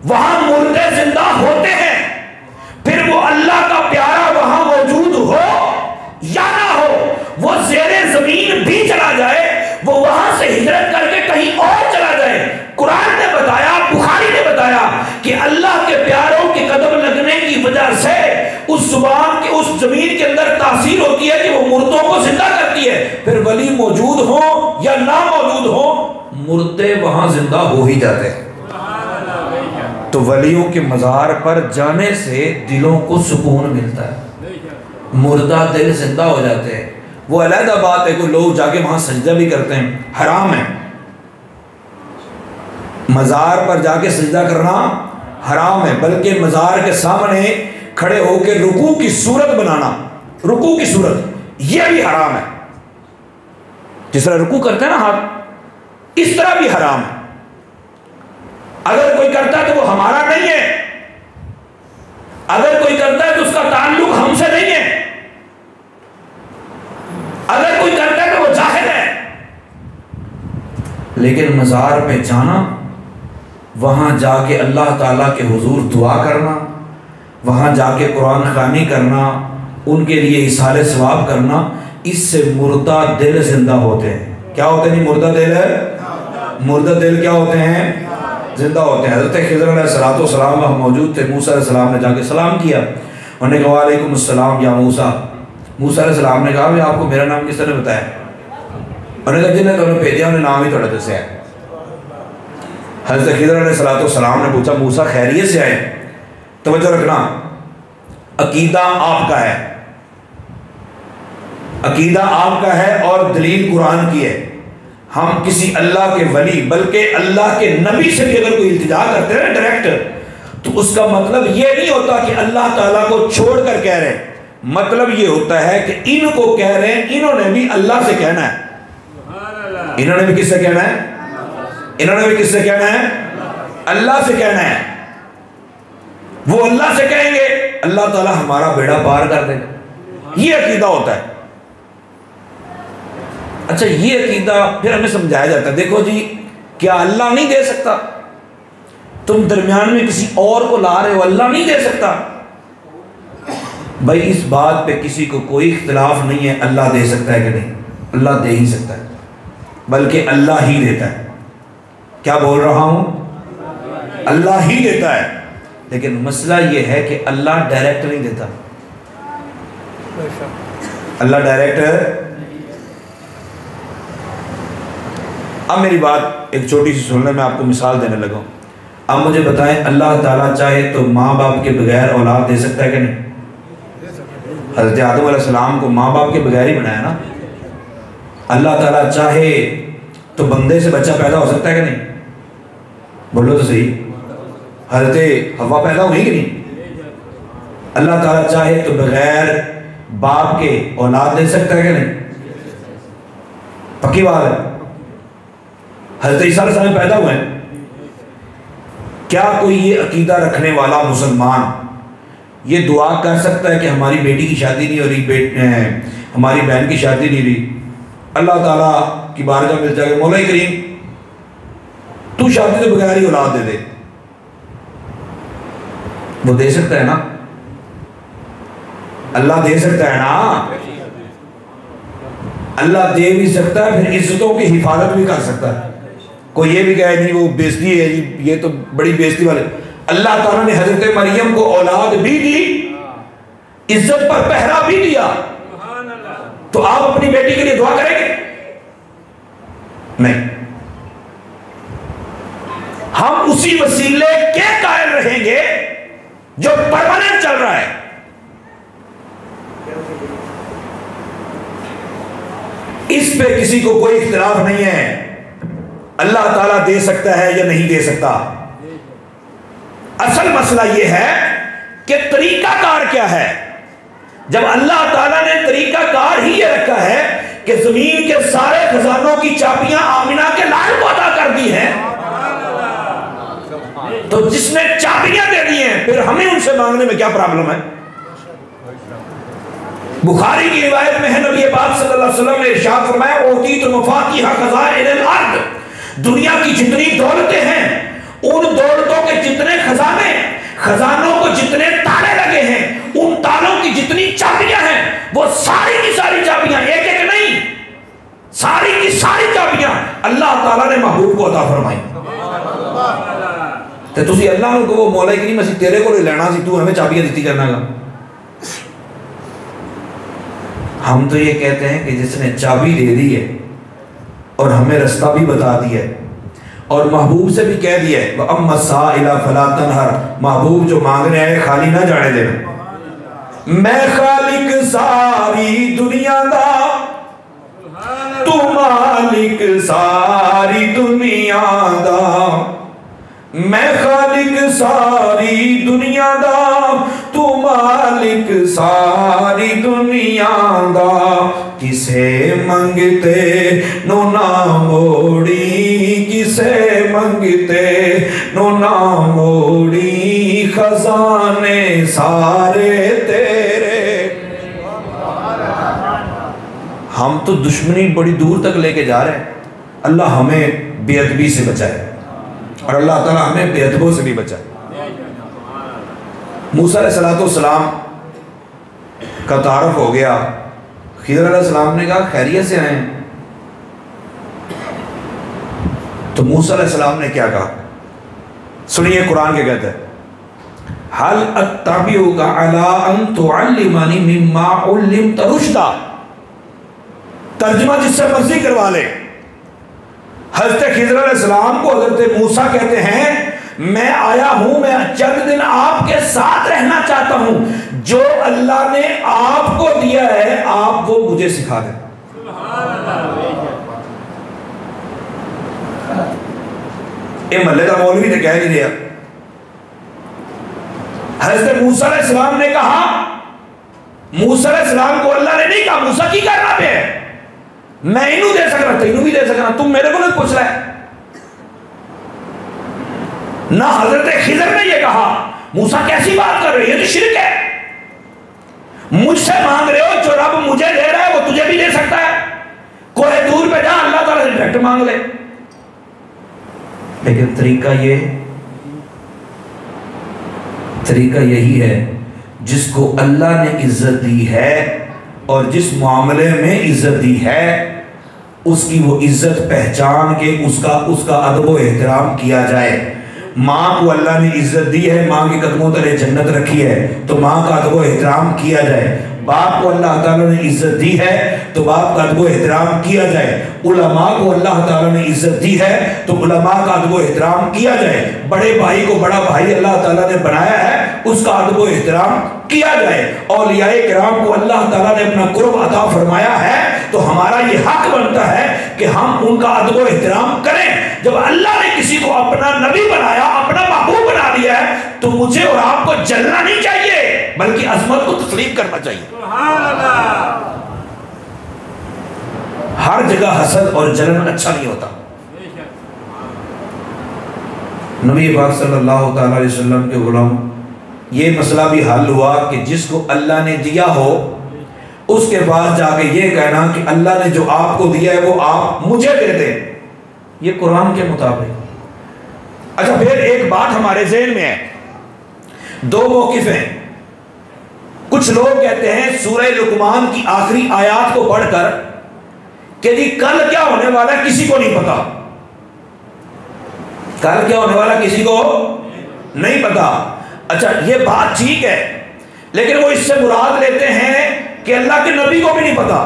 Speaker 1: वहां मुर्दे जिंदा होते हैं। फिर वो अल्लाह का प्यारा वहां मौजूद हो या ना हो, वो ज़ेरे जमीन भी चला जाए, वो वहां से हिजरत करके कहीं और चला जाए, कुरान ने बताया, बुखारी ने बताया कि अल्लाह के प्यारों के कदम लगने की वजह से उस जुबान के, उस जमीन के अंदर तासीर होती है कि वो मुर्दों को जिंदा करती है। फिर वली मौजूद हो या ना मौजूद हो, मुर्दे वहां जिंदा हो ही जाते हैं। तो वलियों के मज़ार पर जाने से दिलों को सुकून मिलता है, मुर्दा दिल जिंदा हो जाते हैं। वो अलग बात है, कोई लोग जाके वहां सजदा भी करते हैं, हराम है। मज़ार पर जाके सजदा करना हराम है, बल्कि मज़ार के सामने खड़े होकर रुकू की सूरत बनाना, रुकू की सूरत, यह भी हराम है। जिस तरह रुकू करते हैं ना हाथ, इस तरह भी हराम है। अगर कोई करता है तो वो हमारा नहीं है, अगर कोई करता है तो उसका ताल्लुक हमसे नहीं है, अगर कोई करता है तो वो जाहिल है। लेकिन मज़ार पे जाना, वहां जाके अल्लाह ताला के हुजूर दुआ करना, वहां जाके कुरान ख़वानी करना, उनके लिए इसाले सवाब करना, इससे मुर्दा दिल जिंदा होते हैं। क्या होते हैं? मुर्दा दिल है, मुर्दा दिल क्या होते हैं? जिंदा होते हैं। हज़रत खिज़र अलैहिस्सलाम वहाँ मौजूद थे। मूसा अलैहिस्सलाम ने जाके सलाम किया। उन्होंने कहा वालेकुम अस्सलाम या मूसा। मूसा अलैहिस्सलाम ने कहा भाई आपको मेरा नाम किसने बताया? उन्होंने कहा जिन्हें तुमने भेजा उन्हें नाम ही थोड़ा दसे है। हज़रत खिज़र अलैहिस्सलाम ने पूछा मूसा खैरियत से आए? तवज्जो रखना, अकीदा आपका है, अकीदा आपका है और दलील कुरान की है। हम किसी अल्लाह के वली बल्कि अल्लाह के नबी से भी अगर कोई इल्तिजा करते हैं डायरेक्ट, तो उसका मतलब ये नहीं होता कि अल्लाह ताला को छोड़कर कह रहे हैं। मतलब ये होता है कि इनको कह रहे हैं, इन्होंने भी अल्लाह से कहना है। इन्होंने भी किससे कहना है? इन्होंने भी किससे कहना है? अल्लाह से कहना है। वो अल्लाह से कहेंगे, अल्लाह ताला हमारा बेड़ा पार कर देगा। ये अकीदा होता है। अच्छा, ये अकीदा फिर हमें समझाया जाता है, देखो जी क्या अल्लाह नहीं दे सकता? तुम दरमियान में किसी और को ला रहे हो, अल्लाह नहीं दे सकता? भाई इस बात पे किसी को कोई इख्तिलाफ नहीं है, अल्लाह दे सकता है कि नहीं? अल्लाह दे ही सकता है, बल्कि अल्लाह ही देता है। क्या बोल रहा हूं? अल्लाह ही देता है। लेकिन मसला ये है कि अल्लाह डायरेक्ट नहीं देता। अल्लाह डायरेक्ट। अब मेरी बात एक छोटी सी सुनने में आपको मिसाल देने लगा। अब मुझे बताएं, अल्लाह ताला चाहे तो माँ बाप के बगैर औलाद दे सकता है कि नहीं? हज़रत आदम अलैहिस्सलाम को माँ बाप के बगैर ही बनाया ना। अल्लाह ताला चाहे तो बंदे से बच्चा पैदा हो सकता है कि नहीं? बोलो तो सही। हज़रत हवा पैदा हुई कि नहीं? अल्लाह ताला चाहे तो बगैर बाप के औलाद दे सकता है कि नहीं? पक्की बात है। हज़रत ईसा अलैहिस्सलाम पैदा हुए हैं। क्या कोई ये अकीदा रखने वाला मुसलमान ये दुआ कर सकता है कि हमारी बेटी की शादी नहीं हो रही, हमारी बहन की शादी नहीं रही, अल्लाह ताला की बारगाह मिल जाएगा, मौला करीम तू शादी के बगैर ही औलाद दे दे? वो दे सकता है ना? अल्लाह दे सकता है ना? अल्लाह दे भी सकता है, फिर इज्जतों की हिफाजत भी कर सकता है। कोई ये भी कहे नहीं वो बेइज्जती है जी, ये तो बड़ी बेइज्जती वाले। अल्लाह ताला ने हजरत मरियम को औलाद भी दी, इज्जत पर पहरा भी दिया, तो आप अपनी बेटी के लिए दुआ करेंगे? नहीं। हम उसी वसीले के कायल रहेंगे जो परमानेंट चल रहा है। इस पे किसी को कोई इख्तिलाफ नहीं है। अल्लाह ताला दे सकता है या नहीं दे सकता। असल मसला यह है कि तरीकाकार क्या है। जब अल्लाह ताला ने तरीकाकार ही ये रखा है कि जमीन के सारे खजानों की चाबियां आमिना के लाल को अदा कर दी हैं, तो जिसने चाबियां दे दी हैं फिर हमें उनसे मांगने में क्या प्रॉब्लम है? बुखारी की रिवायत में है, नबी पाक सल्लल्लाहु अलैहि वसल्लम ने इरशाद फरमाया, ओती तो मफातिहा खज़ाइनिल अर्द, दुनिया की जितनी दौलतें हैं उन दौलतों के जितने खजाने, खजानों को जितने ताले लगे हैं, उन तालों की जितनी चाबियां हैं, वो सारी की सारी चाबियां, एक एक नहीं, सारी की सारी चाबियां अल्लाह ताला ने महबूब को अता फरमाई। तो तुसी अल्लाह को कहो मौला करीम असीं तेरे को लेना सी, तू हमें चाबियां दी करना। हम तो ये कहते हैं कि जिसने चाबी दे दी है और हमें रास्ता भी बता दिया है और महबूब से भी कह दिया है, अम्मा साइला फला तनहर, महबूब जो मांगने आए खाली ना जाने देना। मैं खालिक सारी दुनिया दा, तू मालिक सारी दुनिया दा, मैं खालिक सारी दुनिया दा, तू मालिक सारी दुनिया दा, किसे मंगते नो ना मोड़ी, किसे मंगते नो ना मोड़ी, खजाने सारे तेरे। हम तो दुश्मनी बड़ी दूर तक लेके जा रहे हैं। अल्लाह हमें बेअदबी से बचाए और अल्लाह ताला हमें बेअदबों से भी बचाए। मूसा अलैहिस्सलाम का तारुफ हो गया। खिज़र अलैहिस्सलाम ने कहा खैरियत से आए हैं? तो मूसा अलैहिस्सलाम ने क्या कहा? सुनिए कुरान के कहते हैं, हल अत्तबिउका अला अन तुअल्लिमनी मिम्मा उल्लिमत रुश्दा। तर्जुमा जिससे मर्जी करवा ले। हज़रत खिज़र अलैहिस्सलाम को हज़रत मूसा कहते हैं, मैं आया हूं, मैं चंद दिन आपके साथ रहना चाहता हूं, जो अल्लाह ने आपको दिया है आप वो मुझे सिखा दें। ये महल्ले का मौलवी तो कह नहीं दिया। हज़रत मूसा अलैहिस्सलाम ने कहा, मूसा अलैहिस्सलाम को अल्लाह ने नहीं कहा मूसा की करना पे है, मैं इनू दे सकना, तेनू भी दे सकना, तुम मेरे को नहीं पूछ रहा है। ना हजरत खिज़र ने यह कहा, मूसा कैसी बात कर रहे हो, ये तो शिर्क है, मुझसे मांग रहे हो, जो रब मुझे दे रहा है वो तुझे भी दे सकता है, कोई दूर पे जा अल्लाह ताला से डायरेक्ट मांग ले। लेकिन तरीका यही है, जिसको अल्लाह ने इज्जत दी है और जिस मामले में इज्जत दी है उसकी वो इज्जत पहचान के उसका अदब व एहतराम किया जाए। माँ को अल्लाह ने इज्जत दी है, माँ के कदमों तले जन्नत रखी है, तो माँ का अदब व एहतराम किया जाए। बाप को अल्लाह ताला ने इज्जत दी है तो बाप का अदब व एहतराम किया जाए। उलमा को अल्लाह ताला ने इज्जत दी है तो उलमा का अदब व एहतराम किया जाए। बड़े भाई को बड़ा भाई अल्लाह ताला ने बनाया है, उसका अदब व एहतराम किया जाए। औलियाए किराम को अल्लाह ताला ने अपना कुर्ब अता फरमाया है, तो हमारा ये हक बनता है कि हम उनका अदब व एहतराम करें। जब अल्लाह ने किसी को अपना नबी बनाया, अपना महबूब बना दिया है, तो मुझे और आपको जलना नहीं चाहिए, बल्कि अजमत को तस्लीम करना चाहिए। हर जगह हसद और जलन अच्छा नहीं होता। नबी पाक सल्लल्लाहु अलैहि वसल्लम के गुलाम ये मसला भी हल हुआ कि जिसको अल्लाह ने दिया हो उसके पास जाके ये कहना कि अल्लाह ने जो आपको दिया है वो आप मुझे दे दें, ये कुरान के मुताबिक। अच्छा, फिर एक बात हमारे ज़हन में है, दो मौक़िफ़ हैं। कुछ लोग कहते हैं सूरह लुक़मान की आखिरी आयत को पढ़कर कि जी कल क्या होने वाला है किसी को नहीं पता, कल क्या होने वाला किसी को नहीं पता। अच्छा, ये बात ठीक है, लेकिन वो इससे मुराद लेते हैं कि अल्लाह के नबी को भी नहीं पता।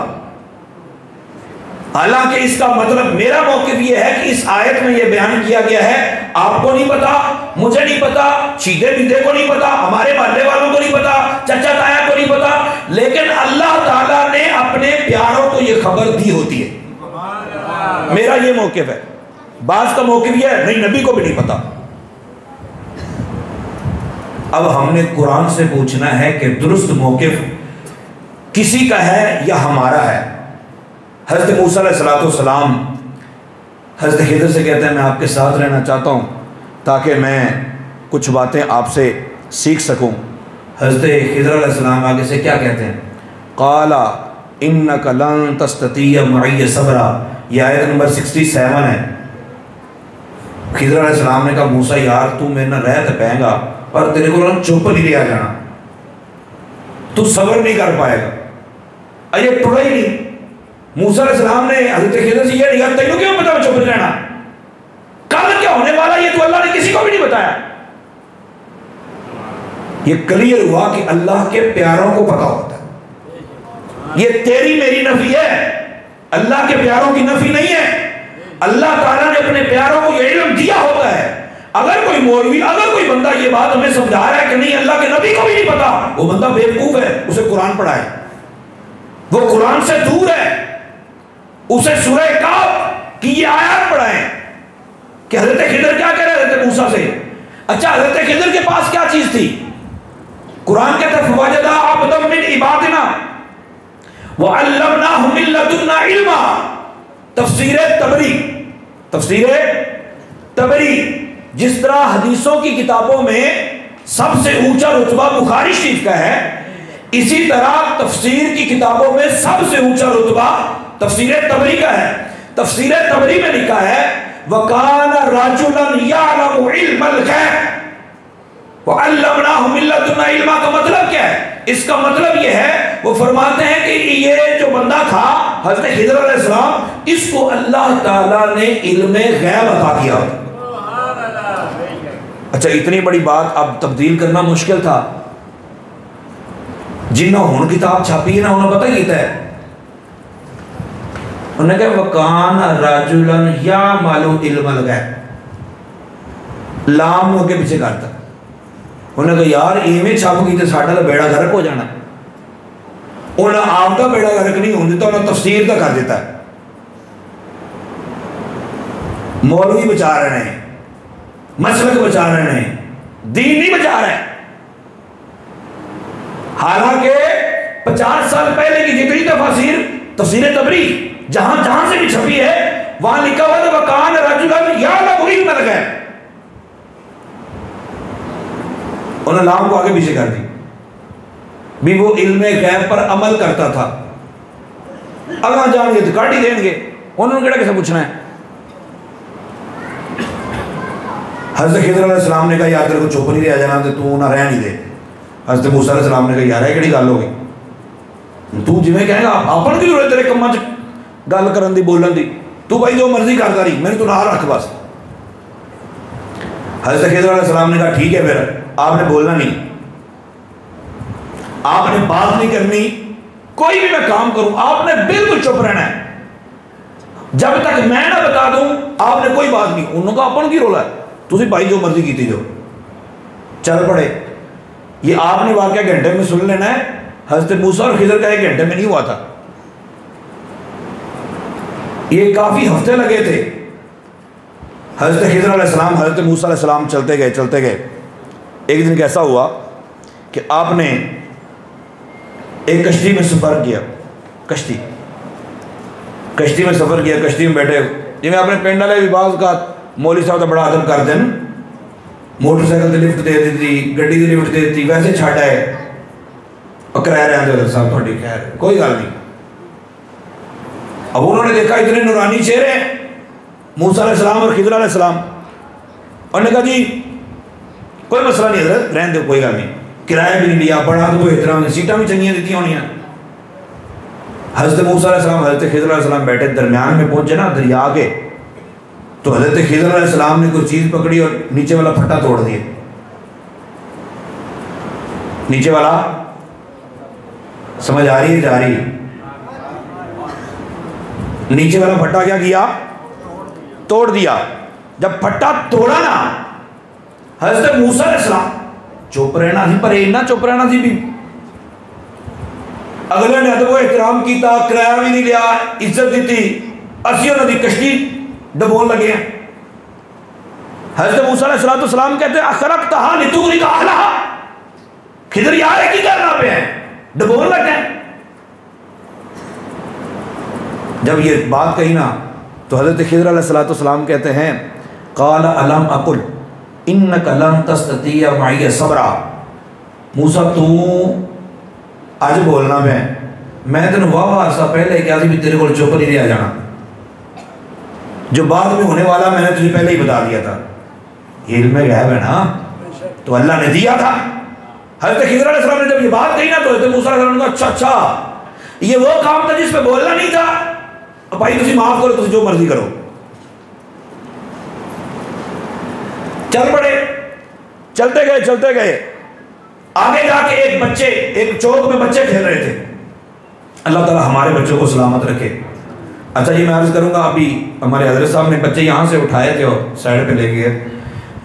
Speaker 1: हालांकि इसका मतलब, मेरा मौक़िफ़ ये है कि इस आयत में ये बयान किया गया है आपको नहीं पता, मुझे नहीं पता, सीधे बीधे को नहीं पता, हमारे मोहल्ले वालों को नहीं पता, चाचा ताया को नहीं पता, लेकिन अल्लाह ताला ने अपने प्यारों को ये खबर दी होती है। मेरा ये मौक़िफ़ है। बाज़ का मौक़िफ़ ये है नहीं, नबी को भी नहीं पता। अब हमने कुरान से पूछना है कि दुरुस्त मौक़िफ़ किसी का है या हमारा है। हज़रत मूसा अलैहिस्सलाम हज़रत खिज़र से कहते हैं मैं आपके साथ रहना चाहता हूँ ताकि मैं कुछ बातें आपसे सीख सकूँ। हज़रत खिज़र अलैहिस्सलाम आगे से क्या कहते हैं, क़ाला इन्नका लन तस्ततिय मइय सबरा, यह आयत नंबर 67 है। खिज़र अलैहिस्सलाम ने कहा मूसा यार तू मेरे ना रह तो पाएगा पर तेरे को चुप नहीं लिया जाना, तू सब्र नहीं कर पाएगा। अरे टुरा ही नहीं। मूसा अलैहिस्सलाम ने हज़रत खिज़र से ये नहीं कहा तेनू क्यों पता मैं चुप नहीं रहना, कल क्या होने वाला ये तो अल्लाह ने किसी को भी नहीं बताया। ये क्लियर हुआ कि अल्लाह के प्यारों को पता होता है। ये तेरी मेरी नफी है, अल्लाह के प्यारों की नफी नहीं है। अल्लाह ताला ने अपने प्यारों को ये इल्म दिया होता है। अगर कोई मौलवी, अगर कोई बंदा ये बात हमें समझा रहा है कि नहीं अल्लाह के नबी को भी नहीं पता, वो बंदा बेवकूफ है, उसे कुरान पढ़ाए, वो कुरान से दूर है, उसे सूरह काफ की ये आयत पढ़ाएं कि हज़रत खिज़र क्या कह रहे हज़रत मूसा से। अच्छा, हज़रत खिज़र के पास क्या चीज थी? कुरान कहता है फवजदा अब्दम मिन इबादिना व अल्लमनाहु मिन लदुन्ना इल्मा। तफसीर तबरी जिस तरह हदीसों की किताबों में सबसे ऊंचा रुतबा बुखारी शरीफ का है, इसी तरह तफसीर की किताबों में सबसे ऊंचा रुतबा तफसीर तबरी का है। तफसीर तबरी में लिखा है वकाना रजुलन यअलमु इल्मल गैब व अल्लमनाहु मिन लदुन्ना इल्मा। का मतलब क्या है? इसका मतलब यह है वो फरमाते हैं कि ये जो बंदा था हज़रत खिज़र अलैहिस्सलाम, इसको अल्लाह ताला ने इल्मे गैब अता किया। अच्छा, इतनी बड़ी बात अब तब्दील करना मुश्किल था। जिन्होंने हुण किताब छापी है ना, उन्होंने पता किया है, उन्होंने कहा वकान राजुलन या मालू इल्मल गैब, लाम के पीछे करता। उन्होंने कहा यार इवें छप की तो साडा तो बेड़ा गर्क हो जाना। उन्हें आपका बेड़ा गर्क नहीं होने दिता, उन्हें तफसीर का कर दिता। मौलवी बचा रहे हैं, मसलक बचा रहे हैं, दीन नहीं बचा रहे। हालांकि 50 साल पहले की जितनी तफसीर तबरी जहां जहां से भी छपी है, वहां लिखा हुआ था वकान रजुलन यअलमु इल्मल गैब। उन्होंने लाम को आगे पीछे कर दी भी वो इल्मे गैब पर अमल करता था। अल्लाह जानेंगे तो काट ही देंगे, उन्होंने केड़ा किसे पूछना है। हज़रत खिज़र अलैहिस्सलाम ने कहा यार तेरे को चुप नहीं रह जाना, तो तू ना रह नहीं दे। हज़रत मूसा अलैहिस्सलाम ने कहा यार ये गल हो गई, तू जिवें कहेगा अपन की जरूरत तेरे कम्मां च गल करन दी बोलन दी, तू भाई जो मर्जी करता रही, मैंने तू नाल रख बस। हज़रत खिज़र अलैहिस्सलाम ने कहा ठीक है, फिर आपने बोलना नहीं, आपने बात नहीं करनी, कोई भी मैं काम करूं आपने बिल्कुल चुप रहना है, जब तक मैं ना बता दूं आपने कोई बात नहीं। उन्होंने कहा अपन की रोला है, तुझे भाई जो मर्जी की जो चल पड़े। ये आपने वाकया घंटे में सुन लेना है। हज़रत मूसा और खिज़र का 1 घंटे में नहीं हुआ था, ये काफी हफ्ते लगे थे। हज़रत खिज़र अलैहिस्सलाम हज़रत मूसा अलैहिस्सलाम चलते गए। एक दिन कैसा हुआ कि आपने एक कश्ती में सफ़र किया, कश्ती में सफ़र किया, कश्ती में बैठे जिमें अपने पिंड वाले विभाग का मौली साहब का बड़ा आदर करते हैं, मोटरसाइकिल की लिफ्ट दे दी, गड्डी की लिफ्ट दे दी, वैसे छड़ आए किराया रहते साहब थोड़ी, खैर कोई गल नहीं। अब उन्होंने देखा इतने नूरानी चेहरे मूसा अलैहिस्सलाम और खिज़र अलैहिस्सलाम, उन्होंने कहा जी कोई मसला नहीं हज़रत, रहने दो, कोई गल नहीं, किराया भी नहीं लिया, बड़ा तो एहतराम ने, सीटां भी चंगियां दी होनियां। हज़रत मूसा अलैहिस्सलाम हज़रत खिज़र अलैहिस्सलाम बैठे, दरमियान में पहुंचे ना दरिया के, तो हज़रत खिज़र अलैहिस्सलाम ने कोई चीज़ पकड़ी और नीचे वाला फट्टा तोड़ दिया। नीचे वाला समझ आ रही है, जा रही है? नीचे वाला फट्टा क्या किया? तोड़ दिया। जब फट्टा तोड़ा ना, हज़रत मूसा अलैहिस्सलाम चुप रहना थी, पर इन्ना चुप रहना थी भी अगले ने अदब एहतराम किया, किराया भी नहीं लिया, इज्जत दी, असी उन्होंने कश्ती डबोन लगे हैं। हज़रत मूसा अलैहिस्सलाम कहते हैं अखरक़तहा लितुग़रिक़ अहलहा, खिज़र यार की करना पे है, डबोन लगे। जब ये बात कही ना, तो हज़रत खिज़र अलैहिस्सलाम कहते हैं क़ाल अलम अक़ुल इन्नका लन तस्ततिया मइय सबरा। मूसा तू अज बोलना मैं तेन वाह अरसा पहले क्या भी तेरे को चुप नहीं रह जाना, जो बाद में होने वाला मैंने तुझे पहले ही बता दिया था। इल्म गैब है ना, तो अल्लाह ने दिया था। हज़रत खिज़र अलैहिस्सलाम ने जब ये बात कही ना, तो हज़रत मूसा अलैहिस्सलाम ने कहा अच्छा ये वो काम था जिस पे बोलना नहीं था, भाई तुझे माफ करो, तुझे जो मर्जी करो। चल पड़े, चलते गए। आगे जाके एक चौक में बच्चे खेल रहे थे। अल्लाह ताला हमारे बच्चों को सलामत रखे। अच्छा जी, मैं अर्ज करूंगा, अभी हमारे हज़रत साहब ने बच्चे यहाँ से उठाए थे और साइड पे ले गए।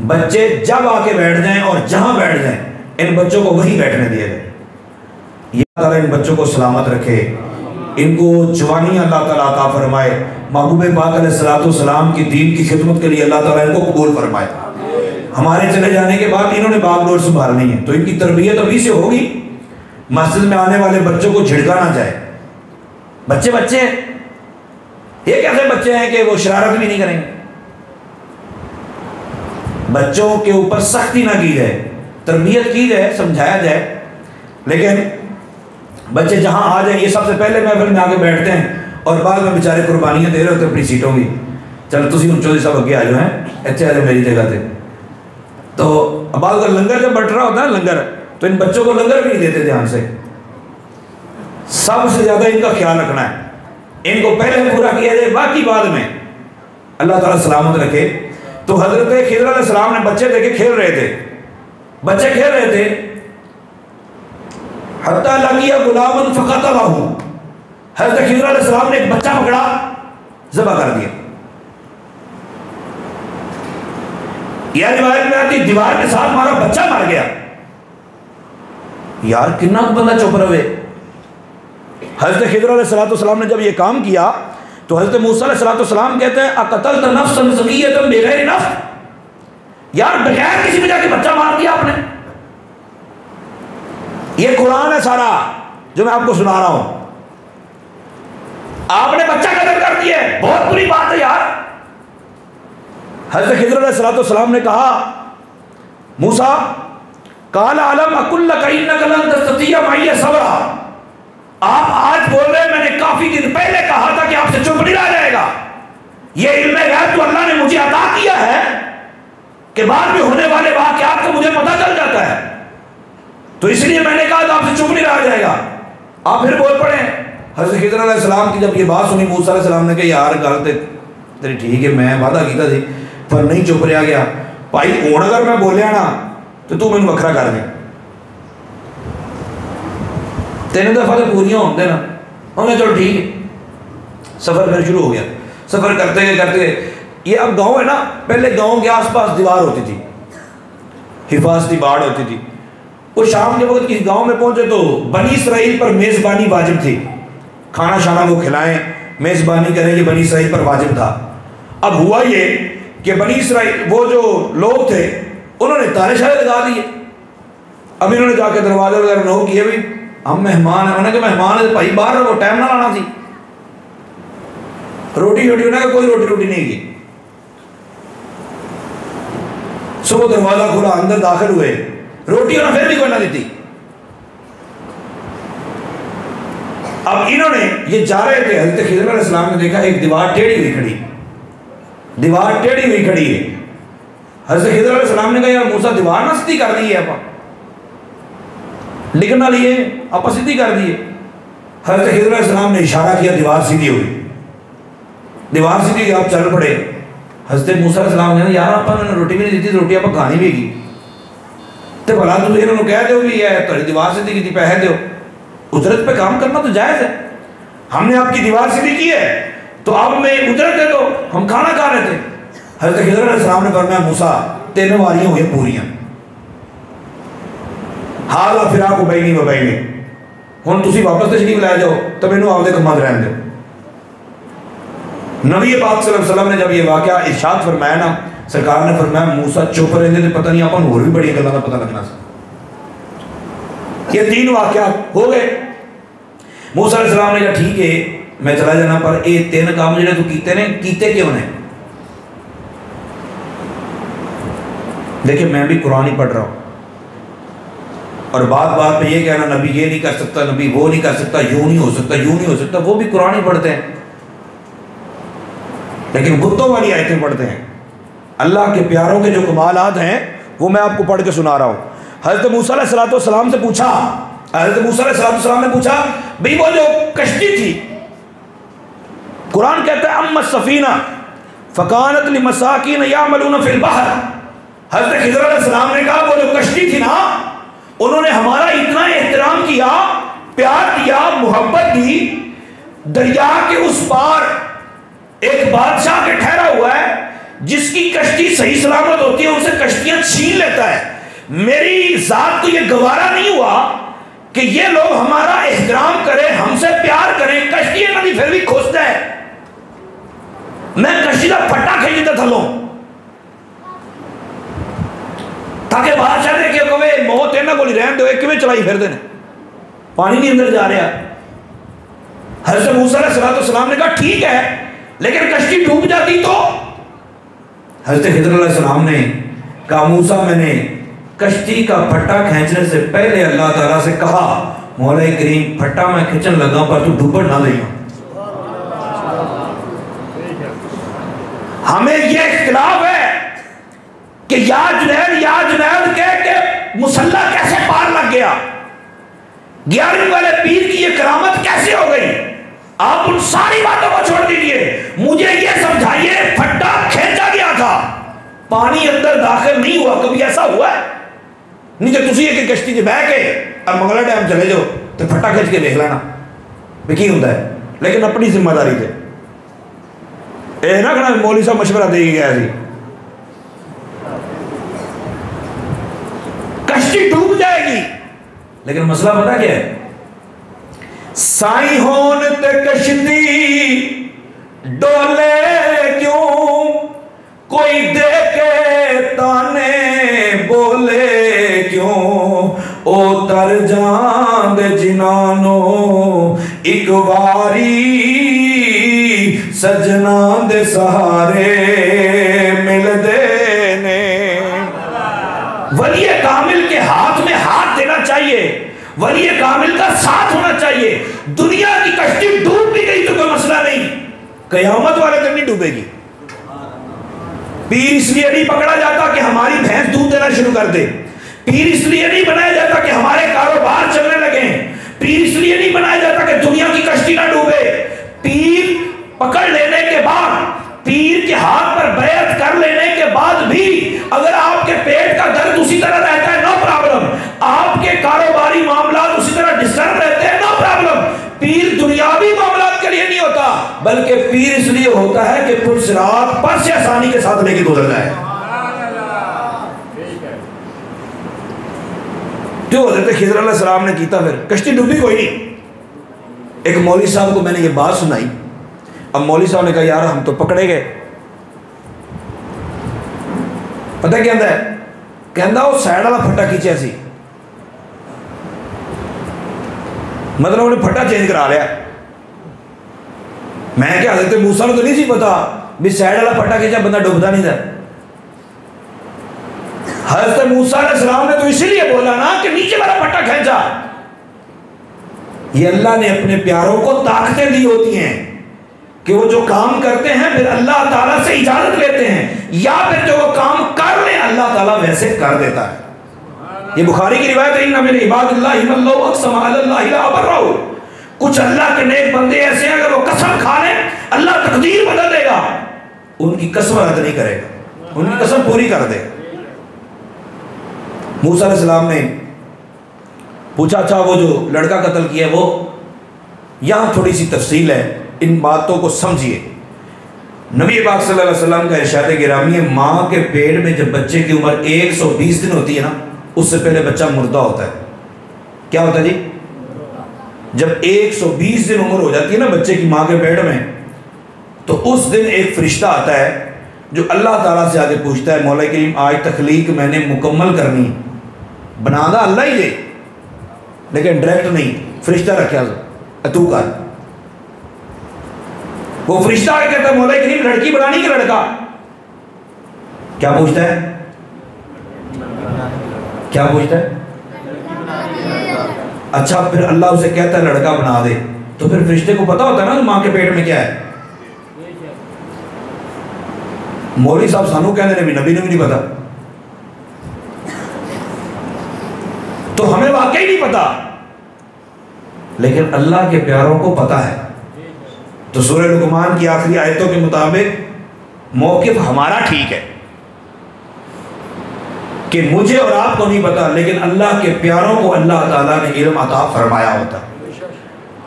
Speaker 1: बच्चे जब आके बैठ जाएं और जहां बैठ जाएं, इन बच्चों को वहीं बैठने दिया जाए। ये अल्लाह ताला इन बच्चों को सलामत रखे, इनको जवानी अल्लाह ताला अता फरमाए। महबूब पाक अलैहिस्सलाम की दीन की खिदमत के लिए अल्लाह ताला इनको कबूल फरमाए। हमारे चले जाने के बाद इन्होंने बागडोर संभालनी है, तो इनकी तरबियत अभी से होगी। मस्जिद में आने वाले बच्चों को झिड़का ना जाए। बच्चे ये कैसे बच्चे हैं कि वो शरारत भी नहीं करेंगे। बच्चों के ऊपर सख्ती ना की जाए, तरबियत की जाए, समझाया जाए, लेकिन बच्चे जहां आ जाए, ये सबसे पहले महफिल में आके बैठते हैं और बाद में बेचारे कुर्बानियां दे रहे होते अपनी सीटों की। चलो तुम उच्चों सब अगे आ जाओ, हैं अच्छे आ जाओ मेरी जगह से। तो अब लंगर जब बट रहा होता है लंगर, तो इन बच्चों को लंगर भी नहीं देते ध्यान से। सबसे ज़्यादा इनका ख्याल रखना है, इनको पहले पूरा किया जाए, बाकी बाद में। अल्लाह ताला सलामत रखे। तो हजरत खिज़र अलैहिस्सलाम ने बच्चे देखे खेल रहे थे, बच्चे खेल रहे थे, हत्ता लगिया गुलामन फक़तलहू, हजरत खिज़र अलैहिस्सलाम ने एक बच्चा पकड़ा, ज़बह कर दिया। यह रिवायत में आती दीवार के साथ हमारा बच्चा मर गया। यार कितना बंदा चुप रहे। हजरत खिज़र अलैहिस्सलाम ने जब ये काम किया तो हजरत मूसा अलैहिस्सलाम कहते हैं अक़तल्त नफ़्सन ज़किय्यतन बिग़ैरि नफ़्स, यार बगैर किसी वजह के बच्चा मार दिया आपने। ये कुरान है सारा जो मैं आपको सुना रहा हूं, आपने बच्चा कत्ल कर दिया, बहुत बुरी बात है यार। हजरत खिज़र अलैहिस्सलाम ने कहा मूसा काला अलम अकुल लक इन्नका लन तस्ततिया मइया सबरा, आप आज बोल रहे हैं, मैंने काफी दिन पहले कहा था कि आपसे चुप नहीं रहा जाएगा। ये इल्म गैब तो अल्लाह ने मुझे अता किया है कि बाद में होने वाले वाक़यात को मुझे पता चल जाता है, तो इसलिए मैंने कहा था आपसे चुप नहीं रहा जाएगा। आप फिर बोल पड़े। हज़रत खिज़र अलैहिस्सलाम की जब ये बात सुनी, मूसा अलैहिस्सलाम ने कहा यार गल तेरी ठीक है, मैं वादा किया थी पर नहीं चुप रहा गया। भाई हुण अगर मैं बोलिया ना तो तू मैनू वखरा कर दे, 3 दफ़ा तो पूरियां होंगे ना। हमने चलो ठीक है, सफ़र फिर शुरू हो गया। सफ़र करते गए करते गए, ये अब गांव है ना, पहले गांव के आसपास दीवार होती थी, हिफाजती बाड़ होती थी। वो शाम के वक्त इस गांव में पहुंचे तो बनी इसराइल पर मेज़बानी वाजिब थी, खाना शाना वो खिलाएं, मेज़बानी करें, ये बनी इसराइल पर वाजिब था। अब हुआ ये कि बनी इसराइल वो जो लोग थे उन्होंने ताले शाले लगा दिए। अब इन्होंने जाके दरवाजा वगैरह नो किए, भाई हम मेहमान हैं। उन्होंने कहा मेहमान है भाई बाहर रहो, टाइम ना लाना सी, रोटी रोटी उन्होंने कोई रोटी रोटी नहीं की। सुबह दरवाजा खुला, अंदर दाखिल हुए, रोटी उन्होंने फिर भी कोई ना दी। अब इन्होंने ये जा रहे थे, हज़रत खिज़र अलैहिस्सलाम ने देखा एक दीवार टेढ़ी हुई खड़ी, दीवार टेढ़ी हुई खड़ी है। हज़रत खिज़र अलैहिस्सलाम ने कहा यार मूसा दीवार ना सीधी कर दी है, आप लिखना लिए आप सीधी कर दिए। हज़रत खिज़र अलैहिस्सलाम ने इशारा किया, दीवार सीधी हुई, दीवार सीधी हुई, आप चल पड़े। हज़रत मूसा अलैहिस्सलाम ने यार आपने रोटी भी नहीं दी, रोटी आप खानी भी की, तो भला तुम इन्होंने कह दो भी है तो दीवार सीधी की, पैसे दो, उजरत पे काम करना तो जायज़ है। हमने आपकी दीवार सीधी की है तो आप में उजरत दे दो, हम खाना खा रहे थे। हज़रत खिज़र अलैहिस्सलाम ने फरमाया मूसा 3 वारियां हुई पूरियां, हाला फिराक बैनी व बैनी, हुण तुसीं वापस तशरीफ लै जाओ तो मैनू आपदे कम्मां च रहन दो। नबी पाक सल्लल्लाहु अलैहि वसल्लम ने जब ये वाक़या इरशाद फरमाया ना, सरकार ने फरमाया मूसा चुप रहंदे तो पता नहीं आपां होर भी बड़ी गल्लां दा पता लगना सी। ये 3 वाक़या हो गए। मूसा अलैहिस्सलाम ने कहा ठीक है मैं चला जाना, पर ये 3 काम जिहड़े तू कीते ने, कीते क्यों ने? देखिए मैं भी कुरान ही पढ़ रहा हूँ और बात बात पे ये कहना नबी ये नहीं कर सकता, नबी वो नहीं कर सकता, यूं नहीं हो सकता, यूं नहीं हो सकता, वो भी कुरान ही पढ़ते हैं, लेकिन बुतों वाली आयतें पढ़ते हैं। अल्लाह के प्यारों के जो कमालात हैं वो मैं आपको पढ़ के सुना रहा हूँ। हज़रत मूसा अलैहिस्सलाम से पूछा, हज़रत मूसा अलैहिस्सलाम ने पूछा भाई वो जो कश्ती थी, कुरान कहता है अम्मा सफीना फ़कानत लिमसाकीन यामलून फिल बहर। हज़रत खिज़र अलैहिस्सलाम ने कहा वो जो कश्ती थी ना, उन्होंने हमारा इतना एहतराम किया, प्यार दिया, मोहब्बत दी। दरिया के उस पार एक बादशाह के ठहरा हुआ है जिसकी कश्ती सही सलामत होती है, उसे कश्तियां छीन लेता है। मेरी जात को यह गवारा नहीं हुआ कि ये लोग हमारा एहतराम करें, हमसे प्यार करें, कश्ती नहीं फिर भी खुश जाए। मैं कश्ती का फट्टा खींचता थलों ताकि बादशाह देखे कहे मौत इन्हों को रहन दो, किवें चलाई फिरदे ने, पानी नहीं अंदर जा रहा। हज़रत मूसा अलैहिस्सलाम ने कहा ठीक है, लेकिन कश्ती डूब जाती तो? हज़रत खिज़र अलैहिस्सलाम ने कहा मूसा मैंने कश्ती का फट्टा खींचने से पहले अल्लाह ताला से कहा मौला करीम फट्टा मैं खींचने लगा पर तू डूबन ना दे। हमें यह इख्तिलाफ है कि या जुनैद कह के मुसल्ला कैसे पार लग गया, 11वीं वाले पीर की ये करामत कैसे हो गई? आप उन सारी बातों को छोड़ दीजिए, मुझे ये समझाइए, फट्टा खींचा गया था, पानी अंदर दाखिल नहीं हुआ, कभी ऐसा हुआ है? नहीं तो तुसी एक कश्ती च बह के अब मंगला टाइम चले जाओ तो फट्टा खींच के देख लेना भी की होता है, लेकिन अपनी जिम्मेदारी से ਇਹ ਨਾ कहना मौली साहब मशवरा दे के गया सी, कश्ती डूब जाएगी। लेकिन मसला पता क्या है? साई होन ते कश्ती डोले क्यों, कोई दे के ताने बोले क्यों, ओ तर जांद जिनानो एक वारी सजना दे सहारे मिलदे ने। वली कामिल के हाथ में हाथ देना चाहिए, वली कामिल का साथ होना चाहिए। दुनिया की कश्ती डूब भी गई तो कोई मसला नहीं, कयामत वाले दिन नहीं डूबेगी। पीर इसलिए नहीं पकड़ा जाता कि हमारी भैंस दूध देना शुरू कर दे, पीर इसलिए नहीं बनाया जाता कि हमारे कारोबार चलने लगे, पीर इसलिए नहीं बनाया जाता कि दुनिया की कश्ती ना डूबे। पीर पकड़ लेने के बाद, पीर के हाथ पर बैत कर लेने के बाद भी अगर आपके पेट का दर्द उसी तरह रहता है, नो प्रॉब्लम, आपके कारोबारी मामला उसी तरह डिस्टर्ब रहते हैं, नो प्रॉब्लम। पीर दुनियावी मामला के लिए नहीं होता, बल्कि पीर इसलिए होता है कि पुरसरात पर से आसानी के साथ लेके गुजरना है। जो हज़रत खिज़र अलैहिस्सलाम ने कीता, फिर कश्ती डूबी कोई नहीं। एक मौलवी साहब को मैंने ये बात सुनाई, अब मौलवी साहब ने कहा यार हम तो पकड़े गए। पता क्या है? कहता वो साइड वाला फट्टा खींचा सी, मतलब उन्हें फट्टा चेंज करा लिया। मैं क्या हज़रत मूसा को तो नहीं सी पता भी साइड वाला फट्टा खींचा बंदा डूबता नहीं था। हज़रत मूसा अलैहिस्सलाम ने तो इसीलिए बोला ना कि नीचे वाला फट्टा खींचा। ये अल्लाह ने अपने प्यारों को ताकतें दी होती हैं कि वो जो काम करते हैं फिर अल्लाह ताला से इजाजत लेते हैं, या फिर जो वो काम कर ले अल्लाह ताला वैसे कर देता है। ये बुखारी की रिवायत है, इन्ना मिन इबादिल्लाहि मल्लाहु अक़सम अलल्लाहि ला अबर्रहु। कुछ अल्लाह के नेक बंदे ऐसे हैं अगर वो कसम खा ले अल्लाह तकदीर बदल देगा, उनकी कसम रद्द नहीं करेगा, उनकी कसम पूरी कर देगा। मूसा अलैहिस्सलाम ने पूछा अच्छा वो जो लड़का कत्ल किया है वो, यहाँ थोड़ी सी तफसील है, इन बातों को समझिए। नबी पाक सल्लल्लाहु अलैहि वसल्लम का इरशाद गिरामी है, माँ के पेट में जब बच्चे की उम्र 120 दिन होती है ना, उससे पहले बच्चा मुर्दा होता है। क्या होता है जी? जब 120 दिन उम्र हो जाती है ना बच्चे की माँ के पेट में, तो उस दिन एक फरिश्ता आता है जो अल्लाह ताला से आगे पूछता है, मौला करीम आज तख्लीक मैंने मुकम्मल करनी, बनाना अल्लाह ही दे, लेकिन डायरेक्ट नहीं, फरिश्ता रखा तू कर। वो फरिश्ता आगे कहता है मौला करीम लड़की बनानी कि लड़का? क्या पूछता है? क्या पूछता है? अच्छा, फिर अल्लाह उसे कहता है लड़का बना दे, तो फिर फरिश्ते को पता होता है ना माँ के पेट में क्या है। मौलवी साहब सानू कहते हैं नबी ने भी नहीं पता, तो हमें वाकई नहीं पता, लेकिन अल्लाह के प्यारों को पता है। तो सूरह लुकमान की आखिरी आयतों के मुताबिक मौक़िफ़ हमारा ठीक है कि मुझे और आपको नहीं पता, लेकिन अल्लाह के प्यारों को अल्लाह ताला ने इल्म अता फरमाया होता।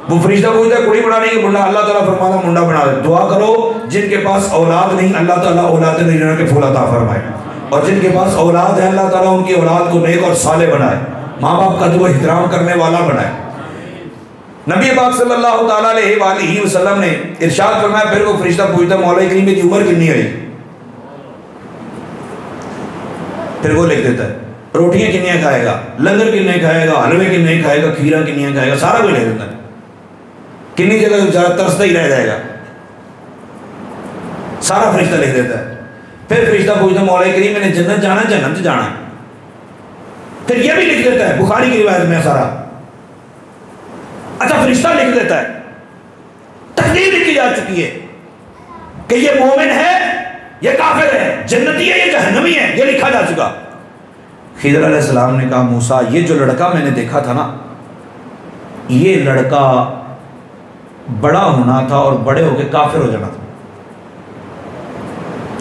Speaker 1: वो फरिश्ता पूछता है कुड़ी बनाने की मुंडा, अल्लाह ताला फरमाता मुंडा बना दे। दुआ करो जिनके पास औलाद नहीं अल्लाह ताला औलाद नहीं के फूल अता फरमाए, और जिनके पास औलाद है अल्लाह ताला उनकी औलाद को नेक और साले बनाए, माँ बाप का जो एहतराम करने वाला बनाए। नबी पाक सल्लल्लाहु अलैहि वसल्लम ने इरशाद फरमाया, फिर वो फरिश्ता पूछता मौला करीम की उम्र कितनी हुई? फिर वो लिख देता है रोटियां कितनी खाएगा, लंगर कितने खाएगा, हलवे कितने खाएगा, खीरा कितनी खाएगा, सारा कुछ लिख देता है। कितनी जगह बेचारा तरसता ही रह जाएगा, सारा फरिश्ता लिख देता है। फिर फरिश्ता पूछता मौला करीम मैंने जन्नत जाना है, जन्नत जाना है, फिर यह भी लिख देता है, बुखारी की रिवायत में सारा। अच्छा, फरिश्ता लिख देता है, तकदीर लिखी जा चुकी है कि ये मोमिन है, ये काफिर है, जन्नती है, ये जहन्नमी है, ये लिखा जा चुका। खिज़र अलैहिस्सलाम ने कहा मूसा ये जो लड़का मैंने देखा था ना, ये लड़का बड़ा होना था और बड़े होके काफिर हो जाना था।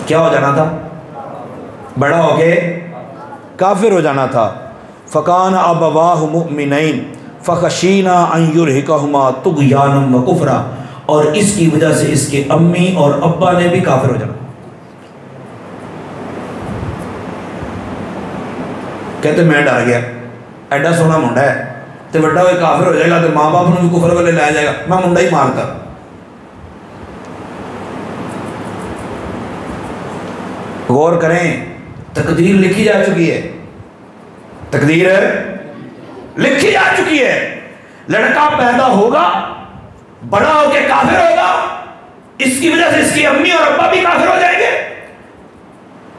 Speaker 1: क्या हो जाना था? बड़ा होके काफिर हो जाना था। फ़कान अबवाहु मुमिनैन फ़ख़शीना अन युरहिकहुमा तुग़यानम व कुफ़रा, और इसकी वजह से इसके अम्मी और अब्बा ने भी काफिर हो जाना। कहते मैं डर गया, एडा सोहना मुंडा है तो बड़ा होकर काफिर हो जाएगा तो माँ बाप को भी कुफर वाले लै जाएगा, मैं मुंडा ही मारता। गौर करें, तकदीर लिखी जा चुकी है, तकदीर लिखी जा चुकी है। लड़का पैदा होगा, बड़ा होकर काफिर होगा, इसकी वजह से इसकी अम्मी और अब्बा भी काफिर हो जाएंगे।